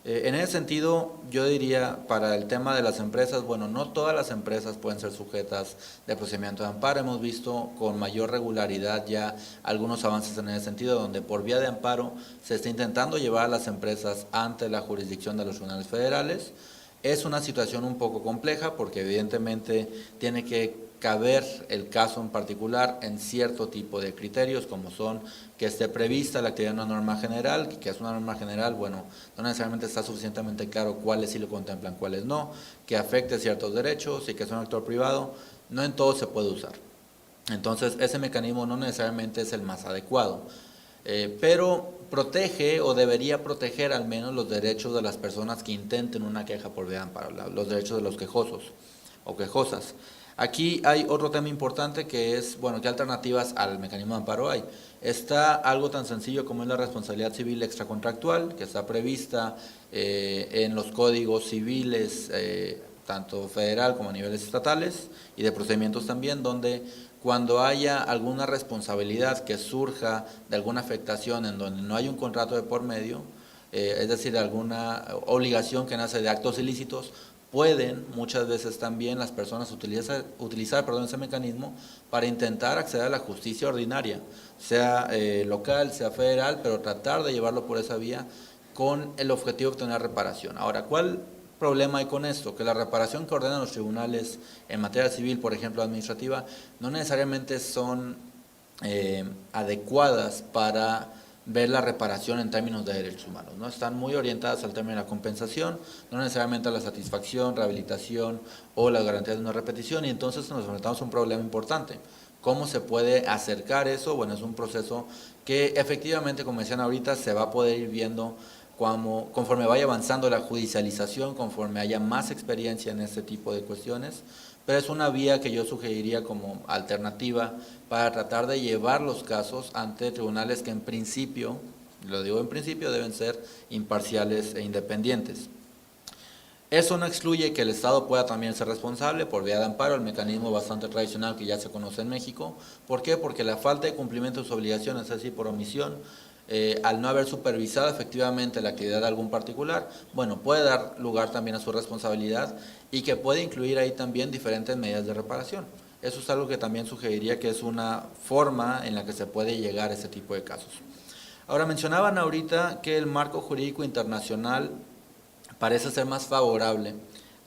En ese sentido, yo diría, para el tema de las empresas, bueno, no todas las empresas pueden ser sujetas de procedimiento de amparo. Hemos visto con mayor regularidad ya algunos avances en ese sentido, donde por vía de amparo se está intentando llevar a las empresas ante la jurisdicción de los tribunales federales. Es una situación un poco compleja porque evidentemente tiene que caber el caso en particular en cierto tipo de criterios, como son que esté prevista la actividad de una norma general, que es una norma general, bueno, no necesariamente está suficientemente claro cuáles sí lo contemplan, cuáles no, que afecte ciertos derechos y que es un actor privado, no en todo se puede usar. Entonces, ese mecanismo no necesariamente es el más adecuado, pero protege o debería proteger al menos los derechos de las personas que intenten una queja por vía de amparo, los derechos de los quejosos o quejosas. Aquí hay otro tema importante que es, bueno, ¿qué alternativas al mecanismo de amparo hay? Está algo tan sencillo como es la responsabilidad civil extracontractual, que está prevista en los códigos civiles, tanto federal como a niveles estatales, y de procedimientos también, donde cuando haya alguna responsabilidad que surja de alguna afectación en donde no hay un contrato de por medio, es decir, alguna obligación que nace de actos ilícitos, pueden muchas veces también las personas utilizar ese mecanismo para intentar acceder a la justicia ordinaria, sea local, sea federal, pero tratar de llevarlo por esa vía con el objetivo de obtener reparación. Ahora, ¿cuál problema hay con esto? Que la reparación que ordenan los tribunales en materia civil, por ejemplo administrativa, no necesariamente son adecuadas para ver la reparación en términos de derechos humanos, ¿no? Están muy orientadas al tema de la compensación, no necesariamente a la satisfacción, rehabilitación o las garantías de no repetición, y entonces nos enfrentamos a un problema importante. ¿Cómo se puede acercar eso? Bueno, es un proceso que efectivamente, como decían ahorita, se va a poder ir viendo conforme vaya avanzando la judicialización, conforme haya más experiencia en este tipo de cuestiones, pero es una vía que yo sugeriría como alternativa para tratar de llevar los casos ante tribunales que en principio, lo digo en principio, deben ser imparciales e independientes. Eso no excluye que el Estado pueda también ser responsable por vía de amparo, el mecanismo bastante tradicional que ya se conoce en México. ¿Por qué? Porque la falta de cumplimiento de sus obligaciones, es decir, por omisión, al no haber supervisado efectivamente la actividad de algún particular, bueno, puede dar lugar también a su responsabilidad y que puede incluir ahí también diferentes medidas de reparación. Eso es algo que también sugeriría que es una forma en la que se puede llegar a ese tipo de casos. Ahora, mencionaban ahorita que el marco jurídico internacional parece ser más favorable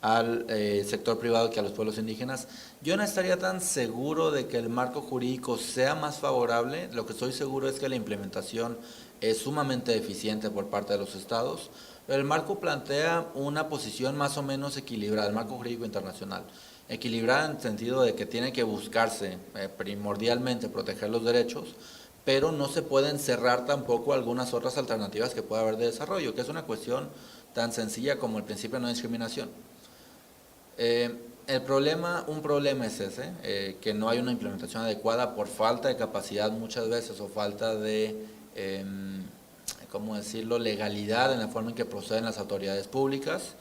al sector privado que a los pueblos indígenas. Yo no estaría tan seguro de que el marco jurídico sea más favorable, lo que estoy seguro es que la implementación es sumamente deficiente por parte de los estados, pero el marco plantea una posición más o menos equilibrada, el marco jurídico internacional, equilibrada en el sentido de que tiene que buscarse primordialmente proteger los derechos, pero no se pueden cerrar tampoco algunas otras alternativas que pueda haber de desarrollo, que es una cuestión tan sencilla como el principio de no discriminación. Un problema es ese, que no hay una implementación adecuada por falta de capacidad muchas veces o falta de, ¿cómo decirlo?, legalidad en la forma en que proceden las autoridades públicas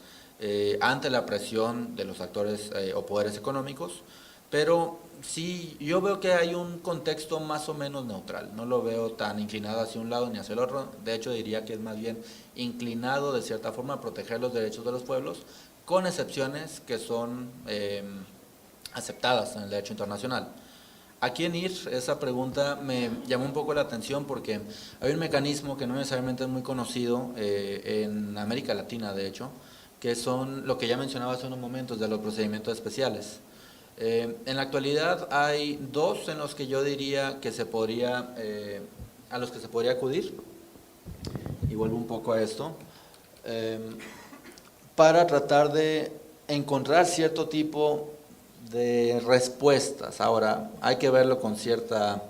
ante la presión de los actores o poderes económicos, pero sí, yo veo que hay un contexto más o menos neutral, no lo veo tan inclinado hacia un lado ni hacia el otro, de hecho diría que es más bien inclinado de cierta forma a proteger los derechos de los pueblos, con excepciones que son aceptadas en el derecho internacional. ¿A quién ir? Esa pregunta me llamó un poco la atención porque hay un mecanismo que no necesariamente es muy conocido en América Latina, de hecho, que son lo que ya mencionaba hace unos momentos de los procedimientos especiales. En la actualidad hay dos en los que yo diría que a los que se podría acudir, y vuelvo un poco a esto, para tratar de encontrar cierto tipo de respuestas. Ahora, hay que verlo con cierto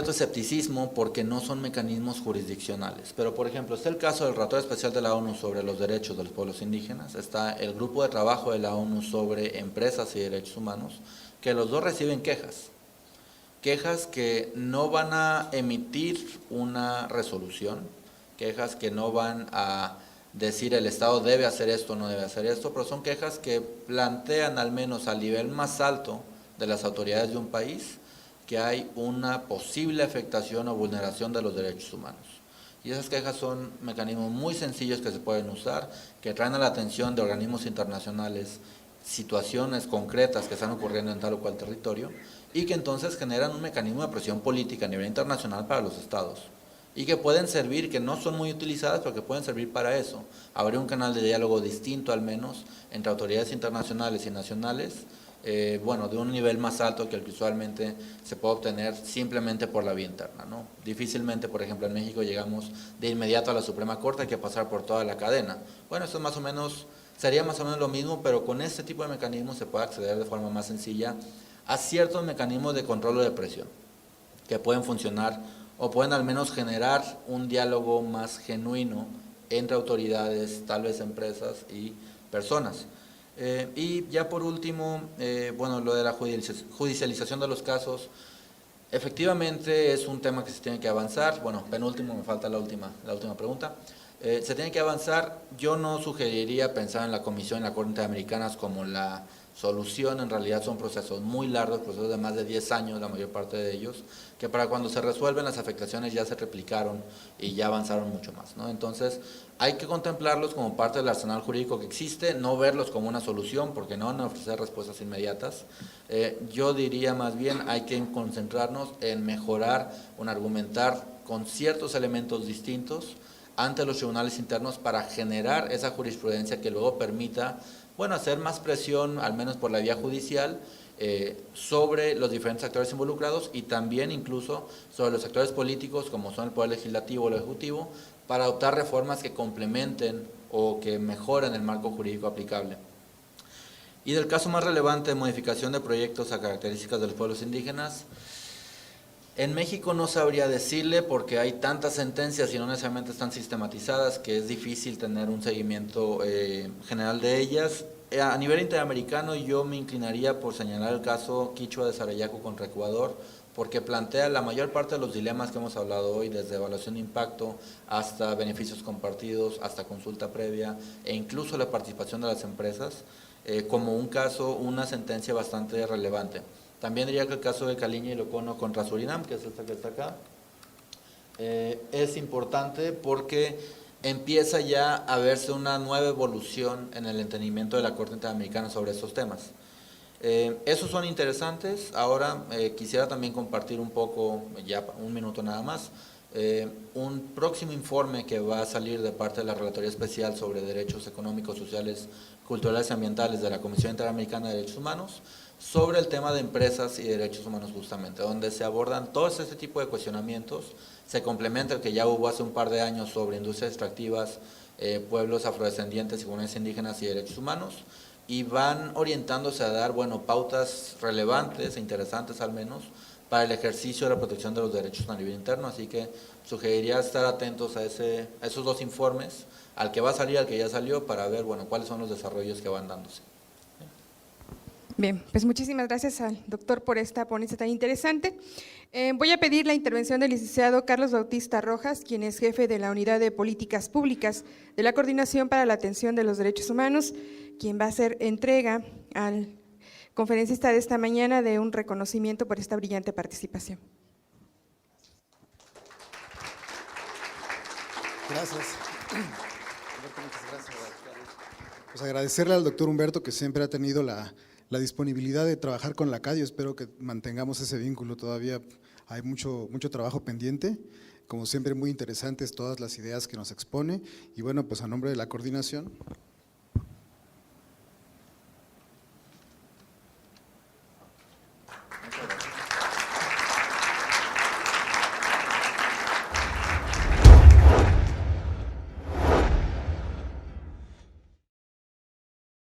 escepticismo porque no son mecanismos jurisdiccionales. Pero, por ejemplo, está el caso del Relator Especial de la ONU sobre los derechos de los pueblos indígenas, está el Grupo de Trabajo de la ONU sobre empresas y derechos humanos, que los dos reciben quejas que no van a emitir una resolución, quejas que no van a decir el Estado debe hacer esto o no debe hacer esto, pero son quejas que plantean al menos al nivel más alto de las autoridades de un país que hay una posible afectación o vulneración de los derechos humanos. Y esas quejas son mecanismos muy sencillos que se pueden usar, que traen a la atención de organismos internacionales situaciones concretas que están ocurriendo en tal o cual territorio y que entonces generan un mecanismo de presión política a nivel internacional para los estados. Y que pueden servir, que no son muy utilizadas, pero que pueden servir para eso. Habría un canal de diálogo distinto al menos entre autoridades internacionales y nacionales, de un nivel más alto que el que usualmente se puede obtener simplemente por la vía interna, ¿no? Difícilmente, por ejemplo, en México llegamos de inmediato a la Suprema Corte, hay que pasar por toda la cadena. Bueno, esto sería más o menos lo mismo, pero con este tipo de mecanismos se puede acceder de forma más sencilla a ciertos mecanismos de control o de presión que pueden funcionar o pueden al menos generar un diálogo más genuino entre autoridades, tal vez empresas y personas. Y ya por último, lo de la judicialización de los casos, efectivamente es un tema que se tiene que avanzar. Bueno, penúltimo, me falta la última pregunta. Se tiene que avanzar. Yo no sugeriría pensar en la Comisión en la Corte Interamericana como la solución. En realidad son procesos muy largos, procesos de más de 10 años, la mayor parte de ellos, que para cuando se resuelven las afectaciones ya se replicaron y ya avanzaron mucho más, ¿no? Entonces hay que contemplarlos como parte del arsenal jurídico que existe, no verlos como una solución porque no van a ofrecer respuestas inmediatas. Yo diría más bien hay que concentrarnos en mejorar o en argumentar con ciertos elementos distintos ante los tribunales internos para generar esa jurisprudencia que luego permita hacer más presión, al menos por la vía judicial, sobre los diferentes actores involucrados y también incluso sobre los actores políticos como son el Poder Legislativo o el Ejecutivo, para adoptar reformas que complementen o que mejoren el marco jurídico aplicable. Y del caso más relevante de modificación de proyectos a características de los pueblos indígenas, en México no sabría decirle porque hay tantas sentencias y no necesariamente están sistematizadas que es difícil tener un seguimiento general de ellas. A nivel interamericano yo me inclinaría por señalar el caso Quichua de Sarayaco contra Ecuador, porque plantea la mayor parte de los dilemas que hemos hablado hoy, desde evaluación de impacto hasta beneficios compartidos, hasta consulta previa e incluso la participación de las empresas, como un caso, una sentencia bastante relevante. También diría que el caso de Caliña y Locono contra Surinam, que es esta que está acá, es importante porque empieza ya a verse una nueva evolución en el entendimiento de la Corte Interamericana sobre estos temas. Esos son interesantes. Ahora quisiera también compartir un poco, ya un minuto nada más, un próximo informe que va a salir de parte de la Relatoría Especial sobre Derechos Económicos, Sociales, Culturales y Ambientales de la Comisión Interamericana de Derechos Humanos, sobre el tema de empresas y derechos humanos justamente, donde se abordan todos este tipo de cuestionamientos, se complementa el que ya hubo hace un par de años sobre industrias extractivas, pueblos afrodescendientes y comunidades indígenas y derechos humanos, y van orientándose a dar, bueno, pautas relevantes e interesantes al menos, para el ejercicio de la protección de los derechos a nivel interno, así que sugeriría estar atentos a esos dos informes, al que va a salir, al que ya salió, para ver, bueno, cuáles son los desarrollos que van dándose. Bien, pues muchísimas gracias al doctor por esta ponencia tan interesante. Voy a pedir la intervención del licenciado Carlos Bautista Rojas, quien es jefe de la Unidad de Políticas Públicas de la Coordinación para la Atención de los Derechos Humanos, quien va a hacer entrega al conferencista de esta mañana de un reconocimiento por esta brillante participación. Gracias. Pues agradecerle al doctor Humberto, que siempre ha tenido la disponibilidad de trabajar con la calle. Espero que mantengamos ese vínculo. Todavía hay mucho trabajo pendiente. Como siempre, muy interesantes todas las ideas que nos expone. Y bueno, pues a nombre de la coordinación…